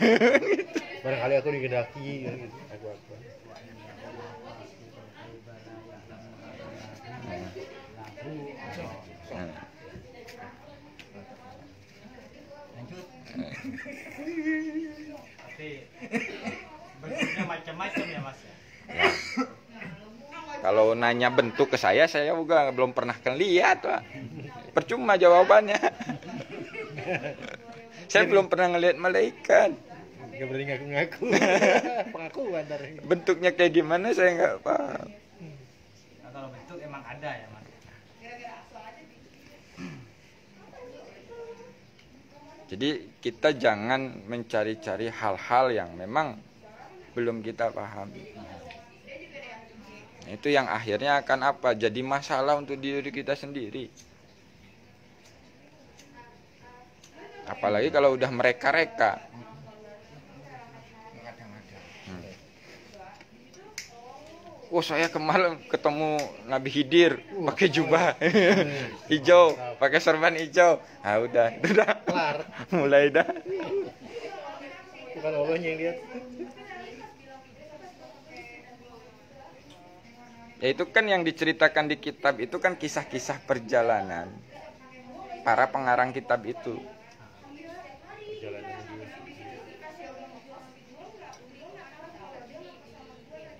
C: Barangkali aku dikehendaki gitu. Aku.
E: Tapi bentuknya macam-macam ya, Mas.
A: Kalau nanya bentuk ke saya juga belum pernah lihat, Pak. Percuma jawabannya. Saya belum pernah ngelihat malaikat.
C: Enggak berani ngaku-ngaku. Pengakuan dari.
A: Bentuknya kayak gimana saya nggak paham.
E: Nah, kalau bentuk emang ada ya, Mas.
A: Jadi kita jangan mencari-cari hal-hal yang memang belum kita pahami. Nah, itu yang akhirnya akan apa? Jadi masalah untuk diri kita sendiri. Apalagi kalau udah mereka-reka. Oh, saya kemarin ketemu Nabi Khidir pakai jubah hijau, pakai sorban hijau. Ah udah, itu dah.
C: Kelar.
A: Mulai dah.
C: Bukan Allahnya yang lihat.
A: Ya itu kan yang diceritakan di kitab itu kan kisah-kisah perjalanan para pengarang kitab itu.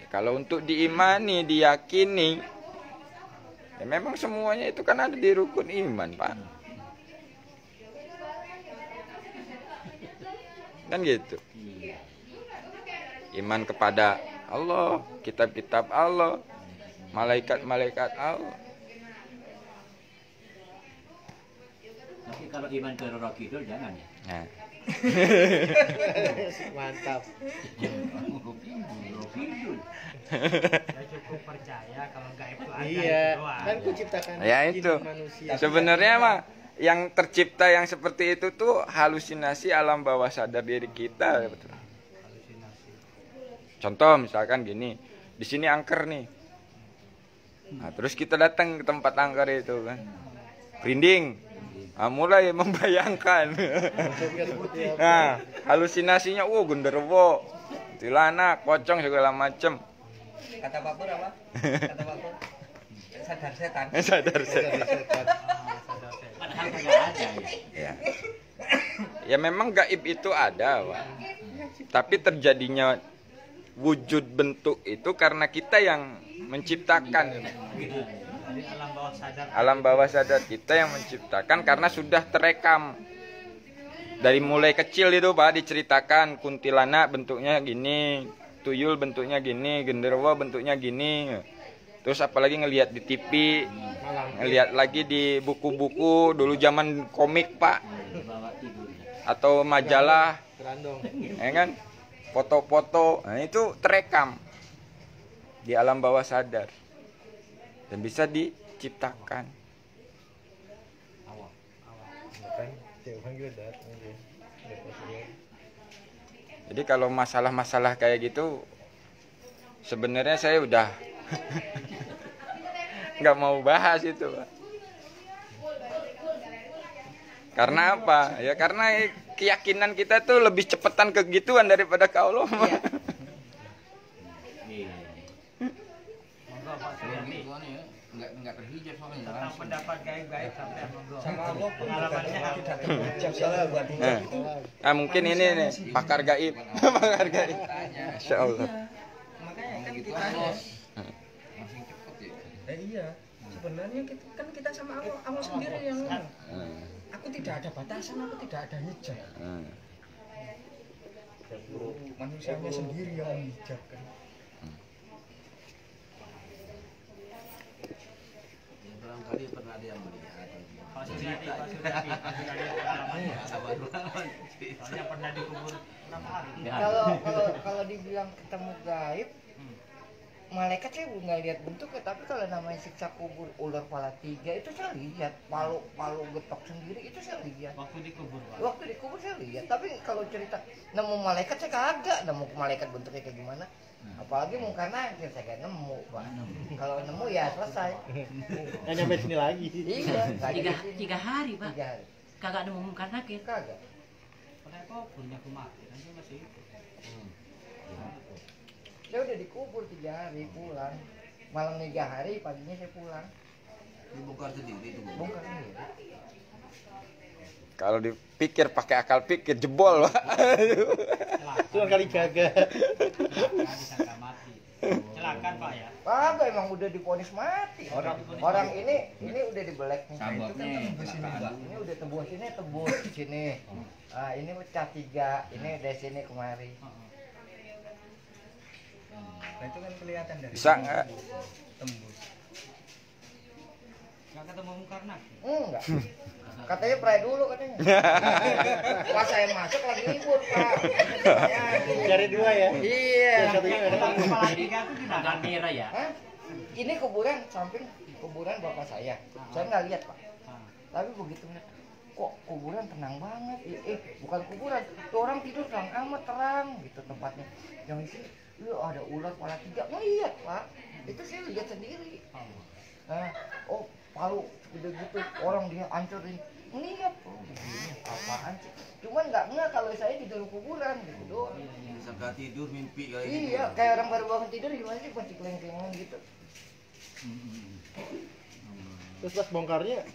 A: Kalau untuk diimani, diyakini, ya memang semuanya itu kan ada di rukun iman, Pak. Kan gitu. Iman kepada Allah, kitab-kitab Allah, malaikat-malaikat Allah.
B: Tapi kalau iman ke Roro Kidul jangan ya.
A: Nah.
C: Mantap.
B: Roro Kidul.
E: Ya cukup percaya kalau gaib itu ada
C: Iya,
E: itu doang.
C: kan ku ciptakan
A: Ya
C: jin
A: itu.
C: manusia.
A: Sebenarnya mah yang tercipta yang seperti itu tuh halusinasi alam bawah sadar diri kita, betul. Contoh misalkan gini, di sini angker nih. Nah, terus kita datang ke tempat angker itu kan. Merinding. Nah, mulai membayangkan. Nah, halusinasinya genderuwo, kuntilanak, pocong segala macem.
D: Kata Pak Pur apa? Kata Pak Pur sadar setan.
A: Sadar setan.
B: Padahal nggak ada ya.
A: Ya. Ya memang gaib itu ada, Pak. Tapi terjadinya wujud bentuk itu karena kita yang menciptakan.
E: Jadi alam bawah sadar.
A: Alam bawah sadar kita yang menciptakan karena sudah terekam. Dari mulai kecil itu Pak diceritakan kuntilanak bentuknya gini, tuyul bentuknya gini, genderuwo bentuknya gini. Terus apalagi ngelihat di TV, ngelihat lagi di buku-buku dulu zaman komik Pak,
B: Bawa tidur.
A: atau majalah,
C: Kerandong.
A: ya kan? Foto-foto, nah itu terekam di alam bawah sadar dan bisa diciptakan.
C: Kan cewek panggil datang aja.
A: Jadi kalau masalah-masalah kayak gitu sebenarnya saya udah nggak mau bahas itu, Pak. Karena apa? Ya karena keyakinan kita tuh lebih cepetan ke gituan daripada ke Allah.
B: Iya.
E: Monggo Pak
F: Kalau
E: Suryani.
F: gitu kan ya, nggak terhijab soalnya
E: Tentang
F: langsung.
E: pendapat gaib-gaib sampai monggo.
D: Sama Allah pun
E: Pengalamannya apa?
D: tidak terhijab salah buat hijab itu.
A: Nah, mungkin ini nih pakar gaib. Pakar gaib. Masya Allah.
D: Makanya kan
F: Gitu
D: kita
F: aja. Langsung cepet ya.
D: iya. Sebenarnya kita sama Allah sendiri yang
A: Hmm.
D: aku tidak ada batasan, aku tidak ada hijab.
A: Hmm.
D: Manusianya sendiri yang menghijabkan.
F: Barangkali pernah ada yang melihat.
E: Pak Suryani, Pak Suryani, Pak Suryani pengalamannya. Soalnya pernah dikubur berapa hari?
B: Ya.
G: Kalau dibilang ketemu gaib, malaikat saya nggak lihat bentuknya, tapi kalau namanya siksa kubur ular kepala 3 itu saya lihat, palu getok sendiri itu saya lihat.
E: Waktu dikubur Pak.
G: Waktu dikubur saya lihat, tapi kalau cerita nemu malaikat saya kagak, nemu malaikat bentuknya kayak gimana. Apalagi muka nakir saya gak nemu, Pak. Kalau nemu ya selesai.
C: Nggak nyampe sini lagi.
G: Iya, nggak ada di sini.
B: 3 hari Pak.
G: 3 hari.
B: Kagak ada mengumumkan nakir.
G: Kagak.
E: Pakai kuburnya kemati, nanti masih itu.
G: Saya udah dikubur 3 hari pulang. Malam 3 hari, paginya saya pulang.
F: Dibongkar sendiri itu.
G: Bongkar sendiri.
A: Kalau dipikir pakai akal pikir jebol, Pak.
C: Cuma kali jaga.
E: Celaka disangka mati. Celakan Pak ya.
G: Kagak, emang udah divonis mati. Orang ini udah dibelek nih.
F: Sababnya
G: Ini udah tembus sini. Ah, ini pecah 3, ini dari sini kemari.
D: Nah itu kan kelihatan dari
A: Bisa nggak?
D: tembus.
E: Nggak ketemu Mukarnas?
G: Enggak. Katanya pray dulu katanya. Pas saya masuk lagi libur, Pak.
C: Cari dua ya.
G: Iya.
C: Yang satunya ada
E: Kepala tiga itu gimana?
B: Tanggal merah ya.
G: Hah? Ini kuburan samping kuburan bapak saya. Saya nggak lihat, Pak. Tapi begitu lihat, kok kuburan tenang banget. Bukan kuburan. Tuh orang tidur terang amat, terang gitu tempatnya. Yang di sini, ada ular kepala 3. Ngelihat, Pak. Itu saya lihat sendiri. Nah, oh, palu gede gitu, orang dia hancurin. Ngelihat, oh begini, apaan sih? Cuman nggak kalau saya di dalam kuburan gitu doang.
F: Sangka tidur mimpi kayak gitu.
G: Iya, kayak orang baru bangun tidur gimana sih, masih keleng-kelengan gitu.
C: Terus pas bongkarnya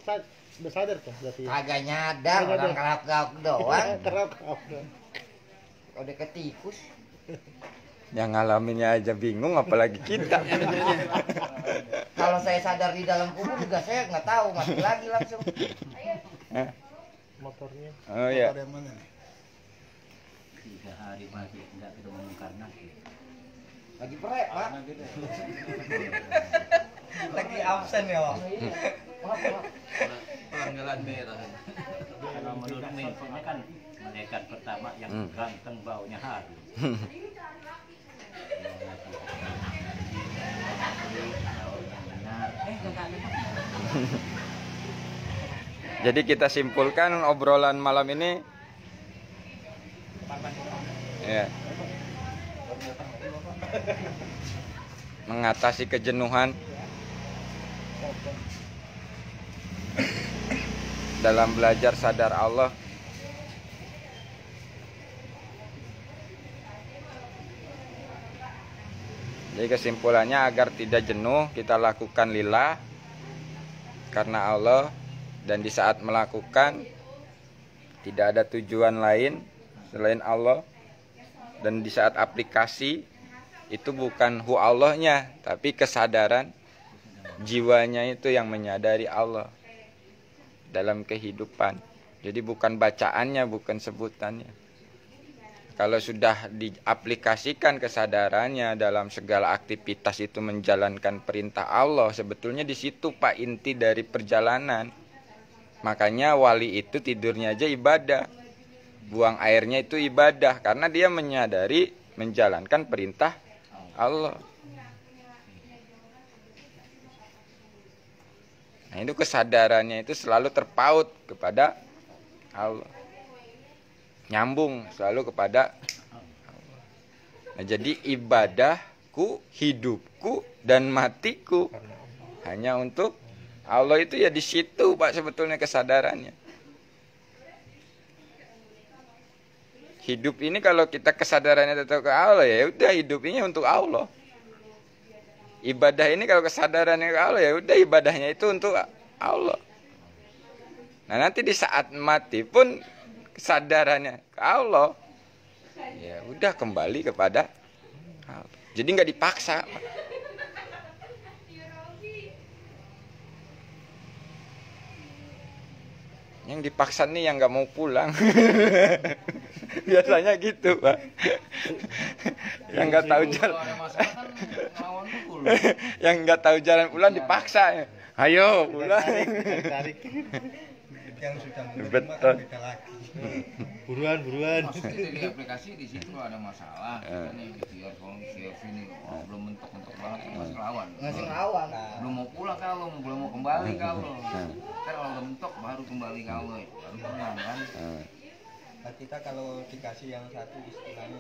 C: udah sadar tuh berarti.
G: Kagak nyadar, orang kerap-kerap doang.
C: Kerap.
G: Udah ketikus.
A: Yang ngalaminnya aja bingung, apalagi kita.
G: Kalau saya sadar di dalam kubur juga saya nggak tahu, mati lagi langsung.
C: Motornya.
A: Oh iya.
B: 3 hari masih nggak ketemu Mukarnas.
G: Lagi perek, Pak.
D: Lagi absen ya, Pak.
G: Iya. Maaf.
F: Pelanggaran merah.
B: Kalau menurut mentionnya kan malaikat pertama yang ganteng baunya harum.
A: Jadi kita simpulkan obrolan malam ini ya, mengatasi kejenuhan dalam belajar sadar Allah. Jadi kesimpulannya, agar tidak jenuh kita lakukan lillah karena Allah, dan di saat melakukan tidak ada tujuan lain selain Allah, dan di saat aplikasi itu bukan hu Allahnya tapi kesadaran jiwanya itu yang menyadari Allah dalam kehidupan. Jadi bukan bacaannya, bukan sebutannya. Kalau sudah diaplikasikan kesadarannya dalam segala aktivitas itu menjalankan perintah Allah, sebetulnya di situ Pak inti dari perjalanan. Makanya wali itu tidurnya aja ibadah, buang airnya itu ibadah, karena dia menyadari menjalankan perintah Allah. Nah, itu kesadarannya itu selalu terpaut kepada Allah, nyambung selalu kepada Allah. Nah, jadi ibadahku, hidupku, dan matiku hanya untuk Allah. Itu ya di situ Pak sebetulnya kesadarannya. Hidup ini kalau kita kesadarannya tetap ke Allah, ya udah hidup ini untuk Allah. Ibadah ini kalau kesadarannya ke Allah, ya udah ibadahnya itu untuk Allah. Nah, nanti di saat mati pun kesadarannya ke Allah, ya udah kembali kepada Allah. Jadi nggak dipaksa. Yang dipaksa nih yang nggak mau pulang. Biasanya gitu Pak. Yang nggak tahu jalan. Yang nggak tahu jalan pulang dipaksa. Ayo pulang.
C: Tarik.
D: Yang sudah menerima
A: Betul.
D: kan beda lagi.
C: Buruan.
F: Maksudnya di aplikasi di situ ada masalah. Ini ikhtiar kalau sini belum mentok-mentok banget masih lawan.
G: Ngasih ngawang.
F: Belum mau pulang kalau belum mau kembali kalau. Kan kalau udah mentok baru kembali kalau baru pulang kan.
D: Nah, kita kalau dikasih yang satu istilahnya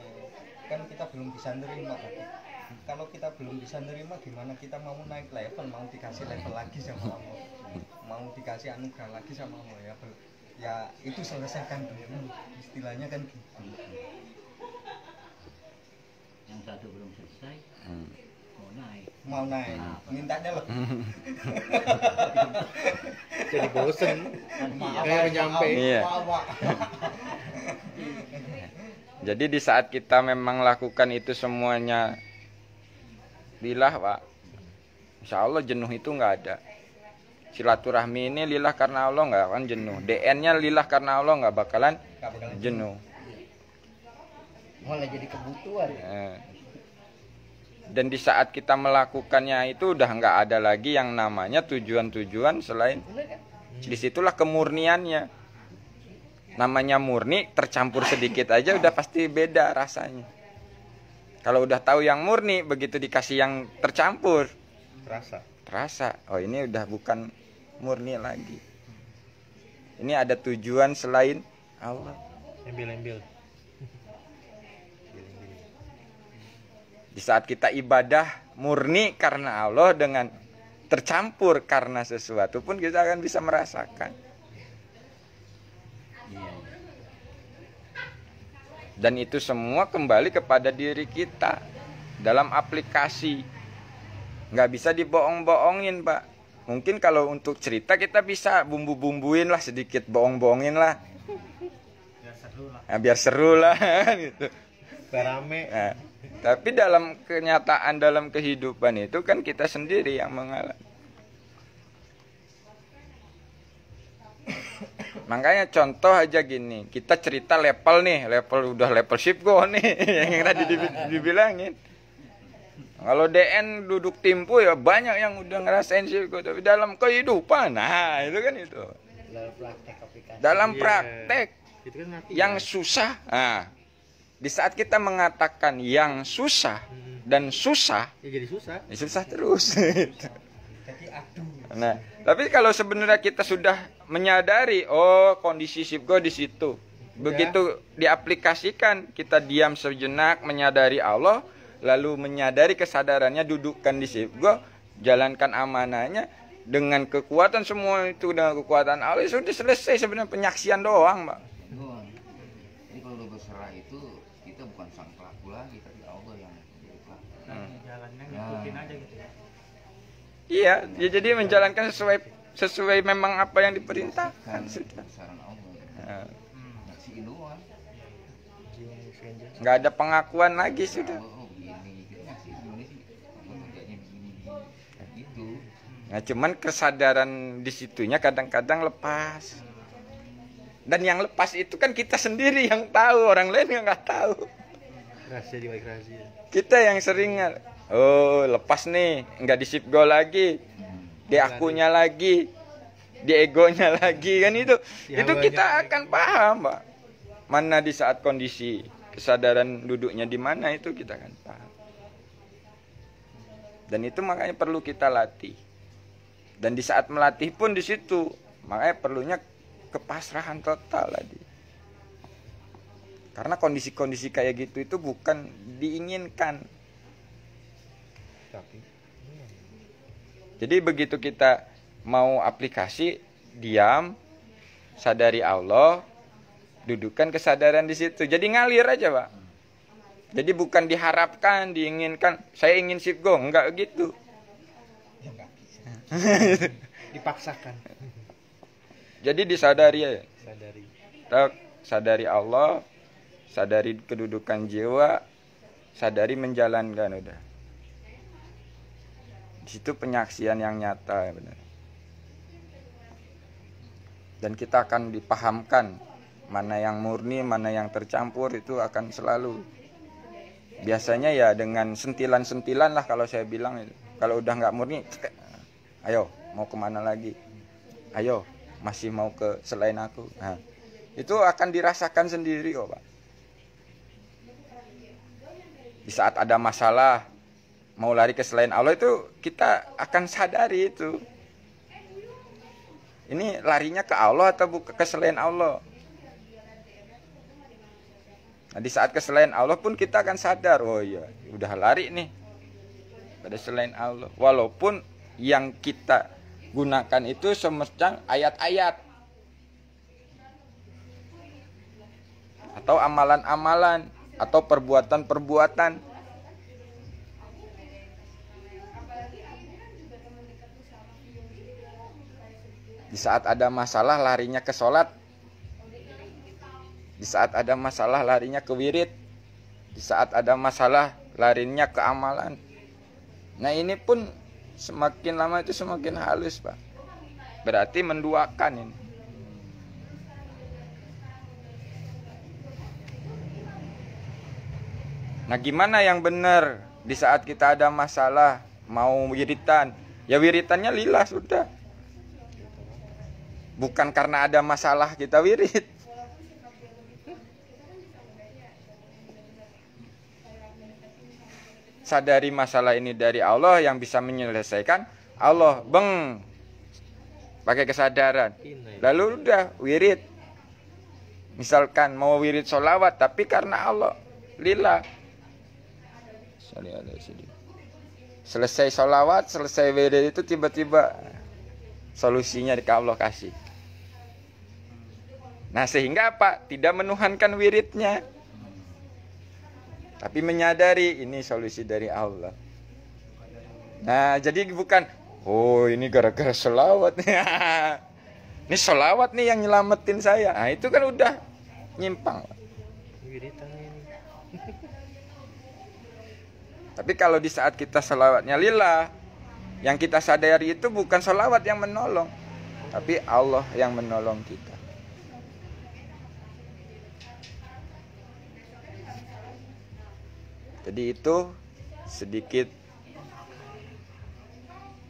D: kan kita belum bisa nerima. Kalau kita belum bisa nerima, gimana kita mau naik level, mau dikasih level lagi sama Allah, mau dikasih anugerah lagi sama Allah, ya itu selesaikan dulu, istilahnya kan gitu.
B: Yang satu belum selesai, mau naik.
D: Mintanya lebih.
C: Jadi bosen. Kayak nyampe.
A: Iya. Jadi di saat kita memang lakukan itu semuanya lillah Pak, insya Allah jenuh itu nggak ada. Silaturahmi ini lillah karena Allah nggak akan jenuh. DN-nya lillah karena Allah nggak bakalan jenuh.
G: Malah jadi kebutuhan.
A: Dan di saat kita melakukannya itu udah nggak ada lagi yang namanya tujuan-tujuan selain. Disitulah kemurniannya. Namanya murni, tercampur sedikit aja udah pasti beda rasanya. Kalau udah tahu yang murni, begitu dikasih yang tercampur, terasa. Oh, ini udah bukan murni lagi. Ini ada tujuan selain Allah.
C: Embel-embel.
A: Di saat kita ibadah murni karena Allah dengan tercampur karena sesuatu pun kita akan bisa merasakan. Dan itu semua kembali kepada diri kita dalam aplikasi. Nggak bisa dibohong-bohongin, Pak. Mungkin kalau untuk cerita kita bisa bumbu-bumbuin lah sedikit, bohong-bohongin lah. Biar seru lah gitu.
C: Rame.
A: Nah, tapi dalam kenyataan, dalam kehidupan itu kan kita sendiri yang mengalami. Makanya contoh aja gini, kita cerita level nih, udah level Sipgo nih, yang tadi dibilangin. Kalau DN duduk timpu ya banyak yang udah ngerasain Sipgo, tapi dalam kehidupan, nah itu kan itu. Dalam praktek
C: Itu kan
A: yang susah, nah di saat kita mengatakan yang susah dan susah,
C: ya jadi susah.
A: ya susah terus. Nah, tapi kalau sebenarnya kita sudah menyadari, oh kondisi Sipgo di situ, begitu diaplikasikan, kita diam sejenak, menyadari Allah, lalu menyadari kesadarannya, dudukkan di Sipgo, jalankan amanahnya dengan kekuatan semua itu, dengan kekuatan Allah, sudah selesai sebenarnya, penyaksian doang, Mbak.
F: Jadi kalau udah berserah itu kita bukan sang pelaku lagi, tapi Allah yang menjadi pelaku.
E: Jalannya ngikutin aja gitu ya.
A: Iya, ya jadi menjalankan sesuai memang apa yang diperintahkan sudah.
F: Saran Allah.
A: Nah,
F: Nyaksiin doang.
A: nggak ada pengakuan lagi sudah.
F: Oh begini, kita nyaksiin gimana sih? Kerjanya begini, gitu.
A: Nah, cuman kesadaran di situnya kadang-kadang lepas. Dan yang lepas itu kan kita sendiri yang tahu, orang lain nggak tahu.
C: Rahasia di balik rahasia.
A: Kita yang sering, oh lepas nih, nggak di Sipgo lagi, di akunya lagi, di egonya lagi, kan itu.
C: Ya,
A: Itu kita akan paham, Pak. Mana di saat kondisi kesadaran duduknya di mana itu kita akan paham. Dan itu makanya perlu kita latih. Dan di saat melatih pun di situ, makanya perlunya kepasrahan total tadi. Karena kondisi-kondisi kayak gitu itu bukan diinginkan. Jadi begitu kita mau aplikasi, diam, sadari Allah, dudukkan kesadaran di situ. Jadi ngalir aja, Pak. Jadi bukan diharapkan, diinginkan, saya ingin Sipgo, enggak gitu.
C: Dipaksakan.
A: Jadi disadari ya.
C: Sadari.
A: Sadari Allah, sadari kedudukan jiwa, sadari menjalankan udah. Di situ penyaksian yang nyata ya benar. Dan kita akan dipahamkan mana yang murni, mana yang tercampur, itu akan selalu. Biasanya ya dengan sentilan-sentilan lah kalau saya bilang itu. Kalau udah nggak murni, ayo mau kemana lagi? Ayo masih mau ke selain aku. Nah, itu akan dirasakan sendiri kok, Pak. Di saat ada masalah, mau lari ke selain Allah itu kita akan sadari itu. Ini larinya ke Allah atau bukan ke selain Allah? Nah, di saat ke selain Allah pun kita akan sadar, oh iya, udah lari nih pada selain Allah. Walaupun yang kita gunakan itu semacam ayat-ayat atau amalan-amalan atau perbuatan-perbuatan. Di saat ada masalah larinya ke sholat. Di saat ada masalah larinya ke wirid. Di saat ada masalah larinya ke amalan. Nah ini pun semakin lama itu semakin halus, Pak. Berarti menduakan ini. Nah gimana yang benar di saat kita ada masalah, mau wiritan, ya wiritannya lillah sudah. Bukan karena ada masalah kita wirid. Sadari masalah ini dari Allah yang bisa menyelesaikan Allah, pakai kesadaran. Lalu udah wirid. Misalkan mau wirid sholawat, tapi karena Allah, lillah. Selesai sholawat, selesai wirid itu tiba-tiba solusinya di Allah kasih. Nah sehingga apa? Tidak menuhankan wiridnya, tapi menyadari ini solusi dari Allah. Nah jadi bukan, oh ini gara-gara sholawat. Ini sholawat nih yang nyelamatin saya. Nah itu kan udah nyimpang. Tapi kalau di saat kita sholawatnya lillah, yang kita sadari itu bukan sholawat yang menolong, tapi Allah yang menolong kita. Jadi itu sedikit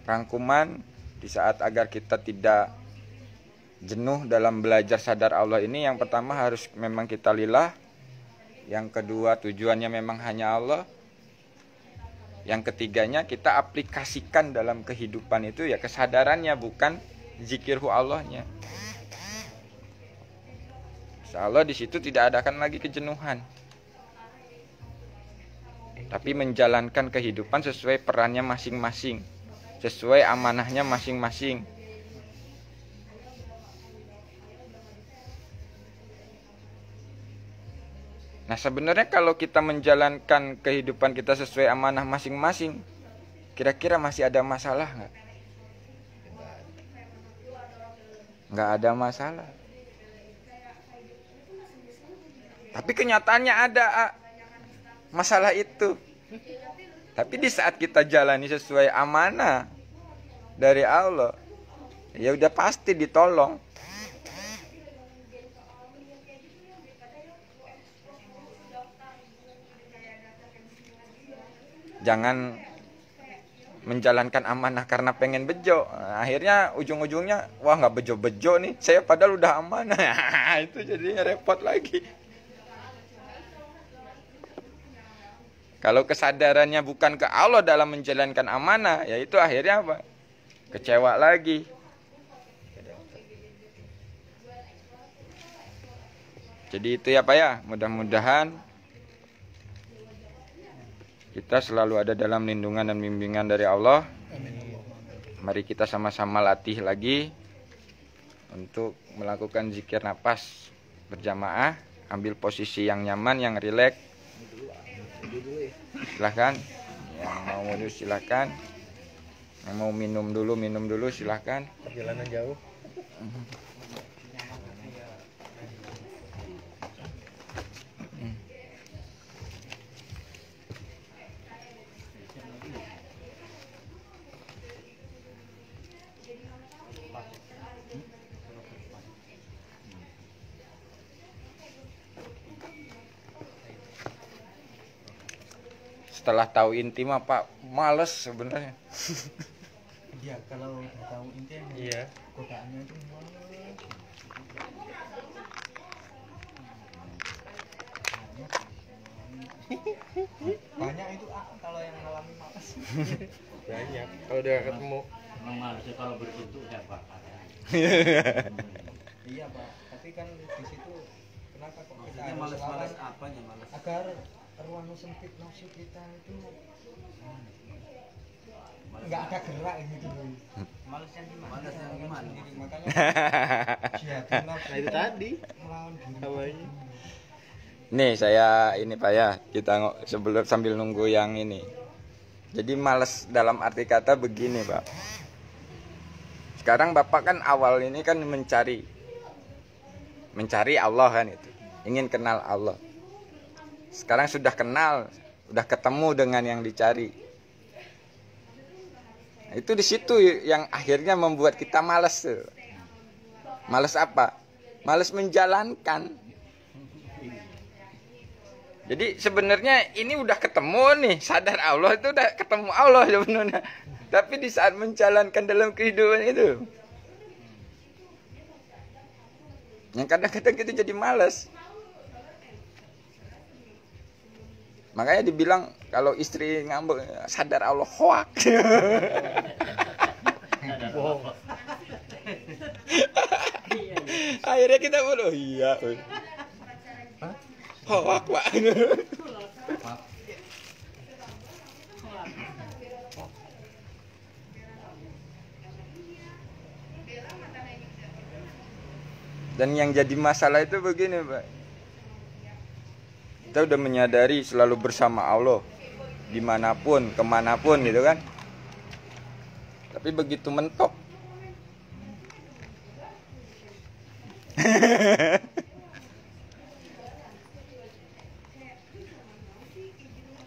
A: rangkuman di saat agar kita tidak jenuh dalam belajar sadar Allah ini. Yang pertama harus memang kita lillah. Yang kedua tujuannya memang hanya Allah. Yang ketiganya kita aplikasikan dalam kehidupan itu ya kesadarannya, bukan zikirhu Allahnya. Insya Allah di situ tidak adakan lagi kejenuhan, tapi menjalankan kehidupan sesuai perannya masing-masing, sesuai amanahnya masing-masing. Nah sebenarnya kalau kita menjalankan kehidupan kita sesuai amanah masing-masing, kira-kira masih ada masalah nggak? Nggak ada masalah. Tapi kenyataannya ada masalah itu. Tapi di saat kita jalani sesuai amanah dari Allah, ya udah pasti ditolong. Jangan menjalankan amanah karena pengen bejo. Nah, akhirnya ujung-ujungnya, wah nggak bejo-bejo nih. Saya padahal udah amanah. Itu jadinya repot lagi. Kalau kesadarannya bukan ke Allah dalam menjalankan amanah, ya itu akhirnya apa? Kecewa lagi. Jadi itu ya Pak ya, mudah-mudahan kita selalu ada dalam lindungan dan bimbingan dari Allah. Mari kita sama-sama latih lagi untuk melakukan zikir nafas berjamaah. Ambil posisi yang nyaman, yang rileks. Silahkan. Yang mau wudhu silahkan. Yang mau minum dulu silahkan.
C: Perjalanan jauh.
A: Setelah tahu inti mah Pak males sebenarnya.
D: Iya, kalau udah tahu inti
C: Iya.
D: godaannya itu banyak itu kalau yang ngalami males.
C: Banyak. Kalau udah ketemu.
B: Memang malasnya kalau berbentuk siapa?
D: Iya Pak, tapi kan di situ kenapa kok kita
F: Maksudnya malas-malas apanya malas?
D: agar ruang sempit nafsu kita itu nggak ada gerak gitu.
F: Malas yang gimana?
D: Makanya jihadin nafsu
C: Nah itu tadi
D: melawan diri.
C: namanya.
A: Nih saya ini Pak ya, kita sebelum sambil nunggu yang ini. Jadi malas dalam arti kata begini Pak. Sekarang Bapak kan awal ini kan mencari Allah kan itu. Ingin kenal Allah. Sekarang sudah kenal, sudah ketemu dengan yang dicari. Nah, itu di situ yang akhirnya membuat kita malas. Malas apa? Malas menjalankan. Jadi sebenarnya ini udah ketemu nih, sadar Allah itu udah ketemu Allah sebenarnya. Tapi di saat menjalankan dalam kehidupan itu, yang kadang-kadang kita jadi malas. Makanya dibilang kalau istri ngambek, sadar Allah, hoak. Akhirnya kita bodoh, iya. Hoak, Pak. Dan yang jadi masalah itu begini, Pak. Kita udah menyadari selalu bersama Allah, dimanapun, kemanapun gitu kan. Tapi begitu mentok.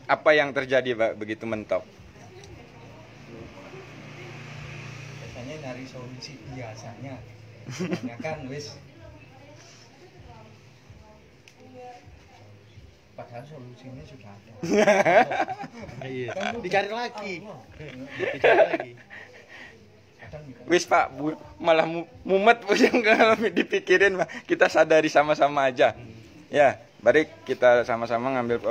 A: Apa yang terjadi, Pak, begitu mentok?
D: Biasanya nyari solusi biasanya. Ya kan wis. Padahal solusinya sudah ada.
C: Iya. Dicari lagi. Dicari lagi.
A: Wis Pak, malah mumet yang dipikirin, Pak. Kita sadari sama-sama aja. Ya, mari kita sama-sama ngambil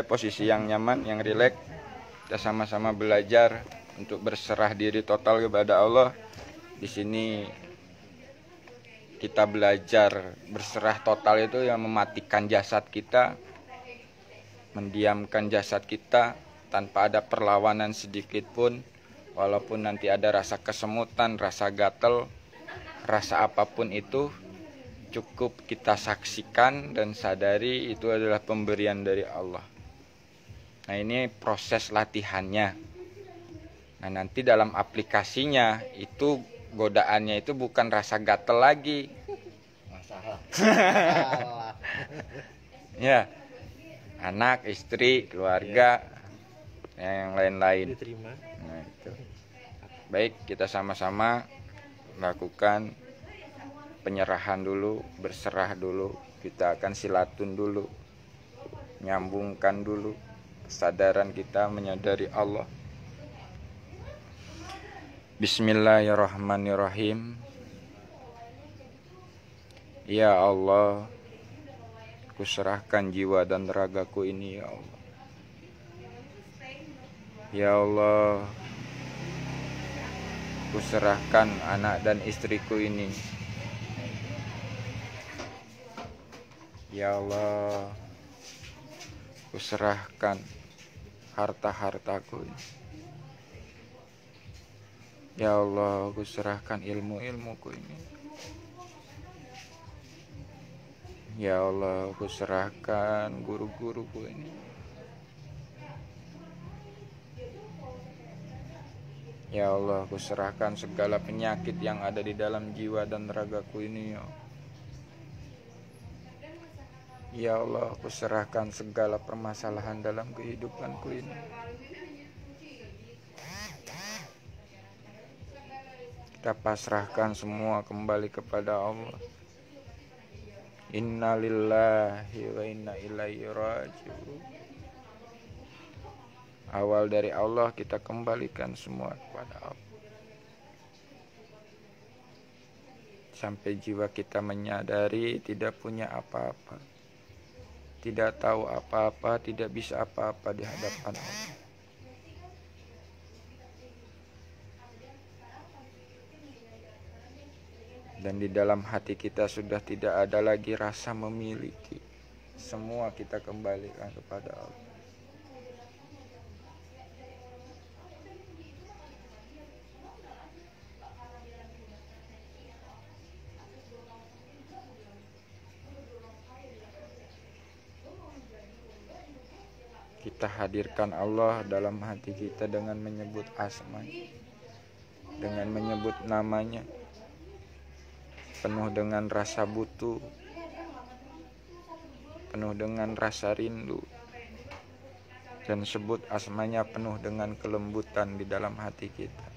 A: posisi yang nyaman, yang rileks. Kita sama-sama belajar untuk berserah diri total kepada Allah. Di sini kita belajar berserah total itu yang mematikan jasad kita, mendiamkan jasad kita tanpa ada perlawanan sedikit pun. Walaupun nanti ada rasa kesemutan, rasa gatel, rasa apapun itu, cukup kita saksikan dan sadari itu adalah pemberian dari Allah. Nah, ini proses latihannya. Nah, nanti dalam aplikasinya itu godaannya itu bukan rasa gatel lagi.
C: Masalah.
A: Ya. Anak, istri, keluarga, yang lain-lain.
C: Diterima.
A: Nah, itu. Baik, kita sama-sama lakukan penyerahan dulu, berserah dulu. Kita akan silatun dulu. Nyambungkan dulu kesadaran kita menyadari Allah. Bismillahirrahmanirrahim. Ya Allah, kuserahkan jiwa dan ragaku ini, ya Allah. Ya Allah, kuserahkan anak dan istriku ini. Ya Allah, kuserahkan harta-hartaku ini. Ya Allah, kuserahkan ilmu-ilmuku ini. Ya Allah, kuserahkan guru-guruku ini. Ya Allah, kuserahkan segala penyakit yang ada di dalam jiwa dan ragaku ini, ya Allah. Ya Allah, kuserahkan segala permasalahan dalam kehidupanku ini. Kita pasrahkan semua kembali kepada Allah. Inna lillahi wa inna ilaihi raji'un. Awal dari Allah, kita kembalikan semua kepada Allah. Sampai jiwa kita menyadari tidak punya apa-apa, tidak tahu apa-apa, tidak bisa apa-apa di hadapan Allah. Dan di dalam hati kita sudah tidak ada lagi rasa memiliki. Semua kita kembalikan kepada Allah. Kita hadirkan Allah dalam hati kita dengan menyebut asma-Nya, dengan menyebut namanya, penuh dengan rasa butuh, penuh dengan rasa rindu, dan sebut asma-Nya penuh dengan kelembutan di dalam hati kita.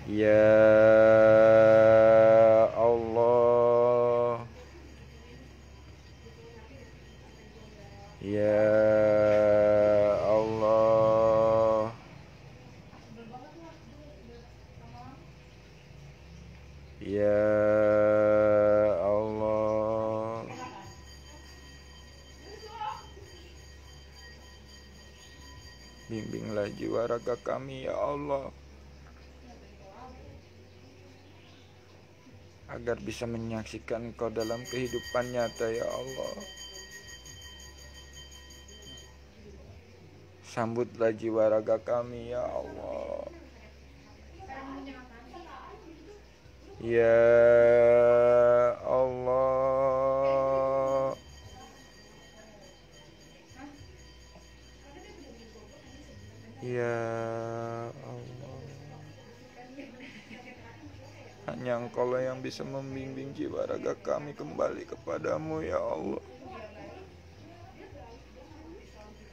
A: Ya Allah, Ya Allah, bimbinglah jiwa raga kami ya Allah, agar bisa menyaksikan Engkau dalam kehidupan nyata ya Allah. Sambutlah jiwa raga kami ya Allah. Ya Allah, ya Allah, hanya Engkau lah yang bisa membimbing jiwa raga kami kembali kepadamu ya Allah.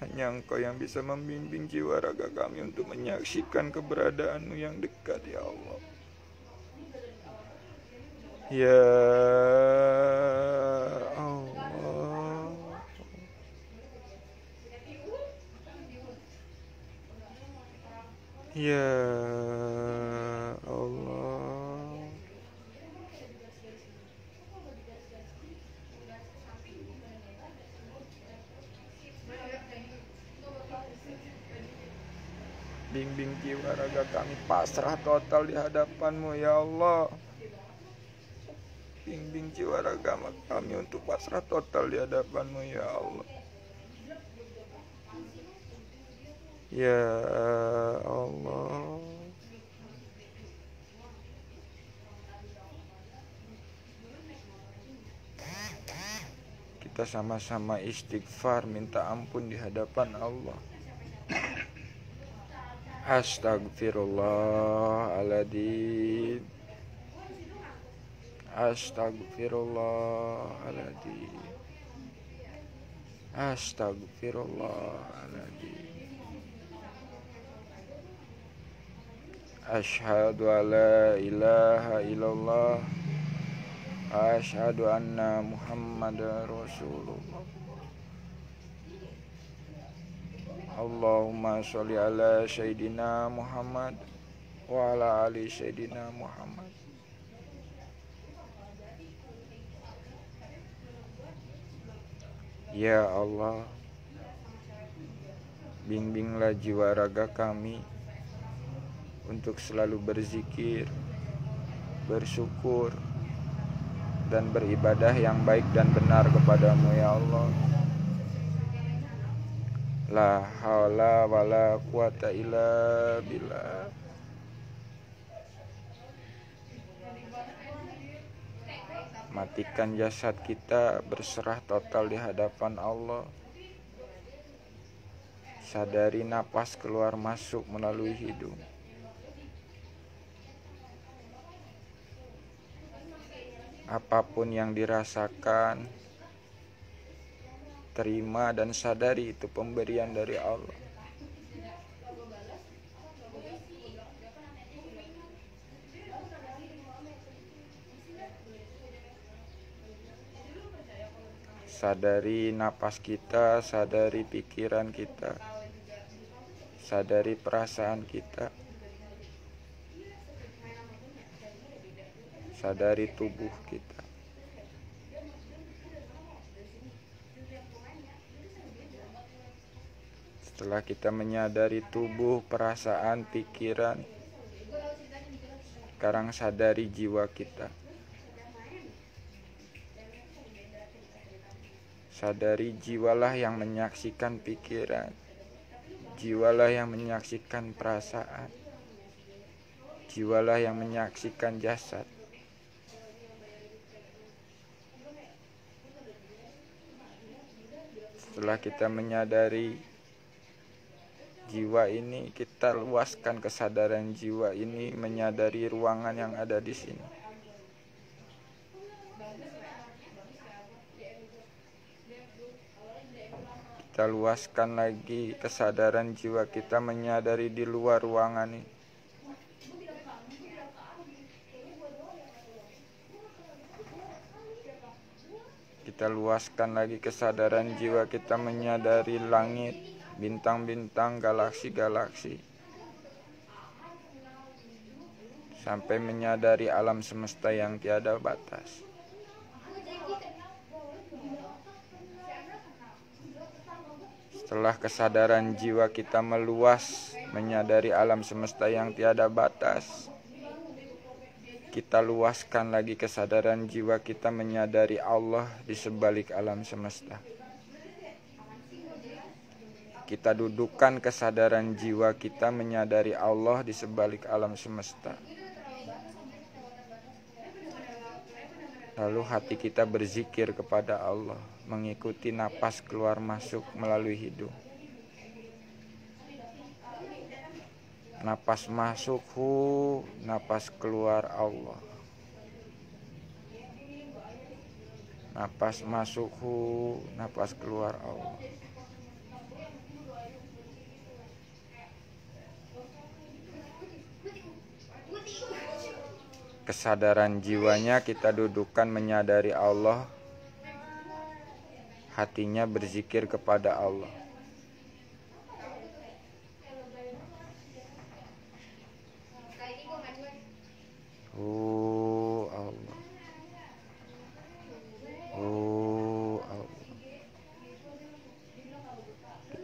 A: Hanya Engkau yang bisa membimbing jiwa raga kami untuk menyaksikan keberadaan-Mu yang dekat ya Allah. Ya Allah, ya Allah, bimbing jiwa raga kami pasrah total di hadapan-Mu ya Allah. Bimbing jiwa raga kami untuk pasrah total di hadapan-Mu ya Allah. Ya Allah, kita sama-sama istighfar minta ampun di hadapan Allah. Astagfirullahaladzim, astagfirullahaladzim, astagfirullahaladzim. Asyhadu an la ilaha illallah, asyhadu anna Muhammadar Rasulullah. Allahumma sholli ala Sayyidina Muhammad wa ala ali Sayyidina Muhammad. Ya Allah, bimbinglah jiwa raga kami untuk selalu berzikir, bersyukur, dan beribadah yang baik dan benar kepadamu ya Allah. La haula wala quwata illa billah. Matikan jasad kita, berserah total di hadapan Allah. Sadari napas keluar masuk melalui hidung. Apapun yang dirasakan, terima dan sadari itu pemberian dari Allah. Sadari napas kita, sadari pikiran kita, sadari perasaan kita, sadari tubuh kita. Setelah kita menyadari tubuh, perasaan, pikiran, sekarang sadari jiwa kita. Sadari jiwalah yang menyaksikan pikiran, jiwalah yang menyaksikan perasaan, jiwalah yang menyaksikan jasad. Setelah kita menyadari jiwa ini, kita luaskan kesadaran jiwa ini menyadari ruangan yang ada di sini. Kita luaskan lagi kesadaran jiwa kita menyadari di luar ruangan ini. Kita luaskan lagi kesadaran jiwa kita menyadari langit, bintang-bintang, galaksi-galaksi. sampai menyadari alam semesta yang tiada batas. Setelah kesadaran jiwa kita meluas, menyadari alam semesta yang tiada batas, kita luaskan lagi kesadaran jiwa kita menyadari Allah di sebalik alam semesta. Kita dudukkan kesadaran jiwa kita menyadari Allah di sebalik alam semesta. Lalu hati kita berzikir kepada Allah, mengikuti napas keluar masuk melalui hidung. Napas masuk hu, napas keluar Allah. Napas masuk hu, napas keluar Allah. Kesadaran jiwanya kita dudukkan menyadari Allah, hatinya berzikir kepada Allah. Allah. Allah.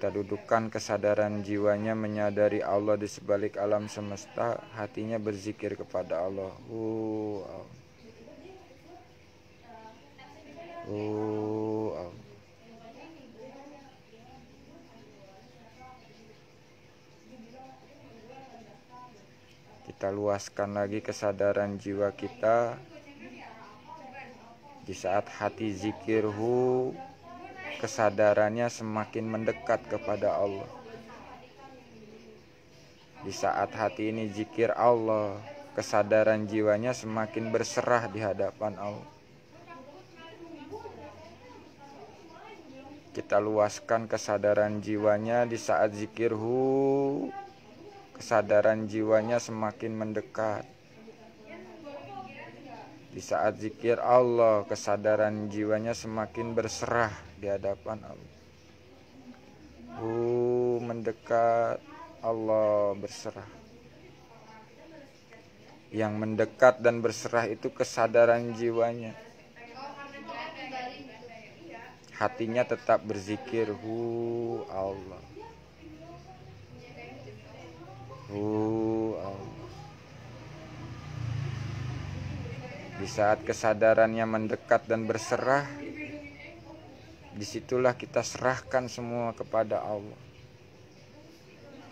A: Kita dudukkan kesadaran jiwanya menyadari Allah di sebalik alam semesta, hatinya berzikir kepada Allah. Allah. Allah. Kita luaskan lagi kesadaran jiwa kita di saat hati zikirhu, kesadarannya semakin mendekat kepada Allah. Di saat hati ini zikir Allah, kesadaran jiwanya semakin berserah di hadapan Allah. Kita luaskan kesadaran jiwanya di saat zikirhu, kesadaran jiwanya semakin mendekat. Di saat zikir Allah, kesadaran jiwanya semakin berserah di hadapan Allah. Mendekat, Allah berserah. Yang mendekat dan berserah itu kesadaran jiwanya. Hatinya tetap berzikir Allah. Allah. Di saat kesadarannya mendekat dan berserah, disitulah kita serahkan semua kepada Allah.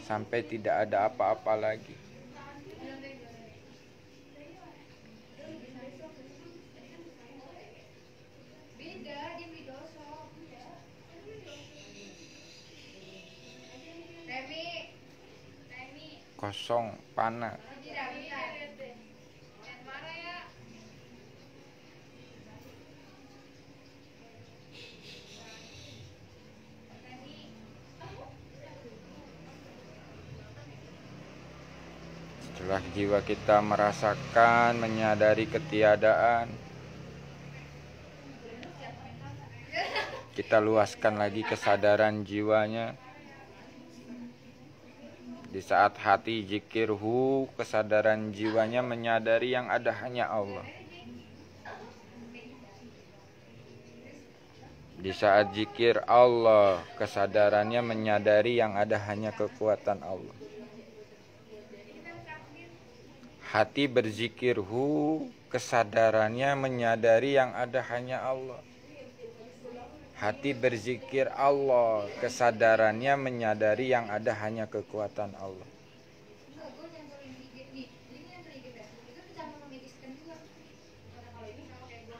A: Sampai tidak ada apa-apa lagi. Kosong, panah. Setelah jiwa kita merasakan, menyadari ketiadaan, kita luaskan lagi kesadaran jiwanya. Di saat hati zikirhu, kesadaran jiwanya menyadari yang ada hanya Allah. Di saat zikir Allah, kesadarannya menyadari yang ada hanya kekuatan Allah. Hati berzikirhu, kesadarannya menyadari yang ada hanya Allah. Hati berzikir Allah, kesadarannya menyadari yang ada hanya kekuatan Allah.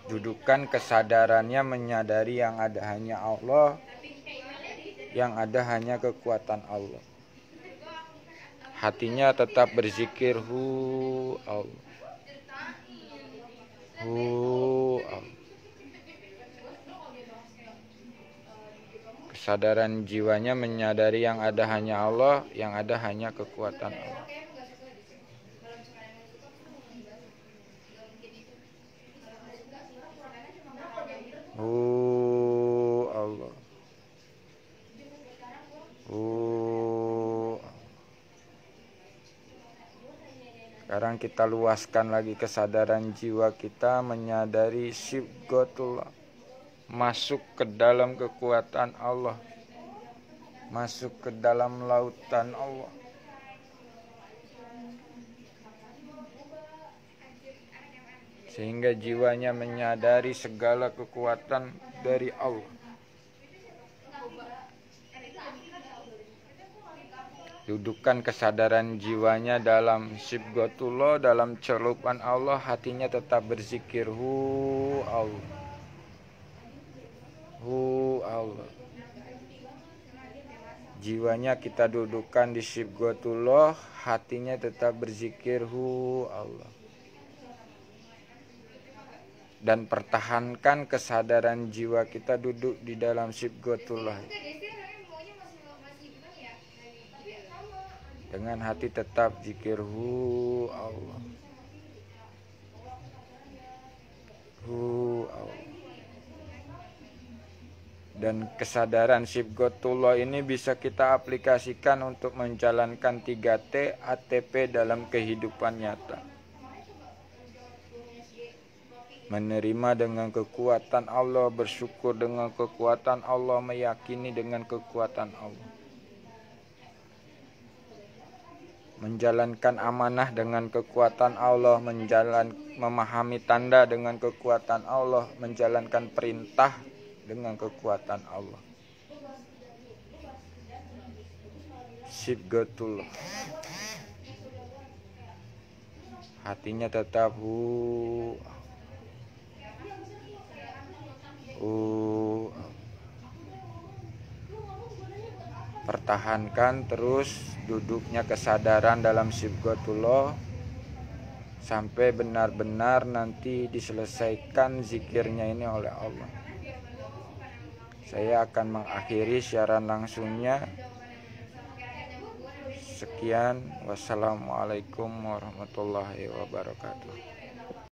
A: Dudukan kesadarannya menyadari yang ada hanya Allah, yang ada hanya kekuatan Allah. Hatinya tetap berzikir Allah. Allah. Kesadaran jiwanya menyadari yang ada hanya Allah, yang ada hanya kekuatan Allah. Allah. Sekarang kita luaskan lagi kesadaran jiwa kita menyadari sibghatullah, masuk ke dalam kekuatan Allah, masuk ke dalam lautan Allah. Sehingga jiwanya menyadari segala kekuatan dari Allah. Dudukkan kesadaran jiwanya dalam sibghatullah, dalam celupan Allah, hatinya tetap berzikir hu Allah, hu Allah. Jiwanya kita dudukkan di sibghatullah, hatinya tetap berzikir hu Allah. Dan pertahankan kesadaran jiwa kita duduk di dalam sibghatullah dengan hati tetap zikir hu Allah, hu Allah. Dan kesadaran sibghatullah ini bisa kita aplikasikan untuk menjalankan 3T ATP dalam kehidupan nyata. Menerima dengan kekuatan Allah, bersyukur dengan kekuatan Allah, meyakini dengan kekuatan Allah. Menjalankan amanah dengan kekuatan Allah, memahami tanda dengan kekuatan Allah, menjalankan perintah dengan kekuatan Allah. Sibghatullah. Hatinya tetap pertahankan terus duduknya kesadaran dalam sibghatullah sampai benar-benar nanti diselesaikan zikirnya ini oleh Allah. Saya akan mengakhiri siaran langsungnya. Sekian, wassalamualaikum warahmatullahi wabarakatuh.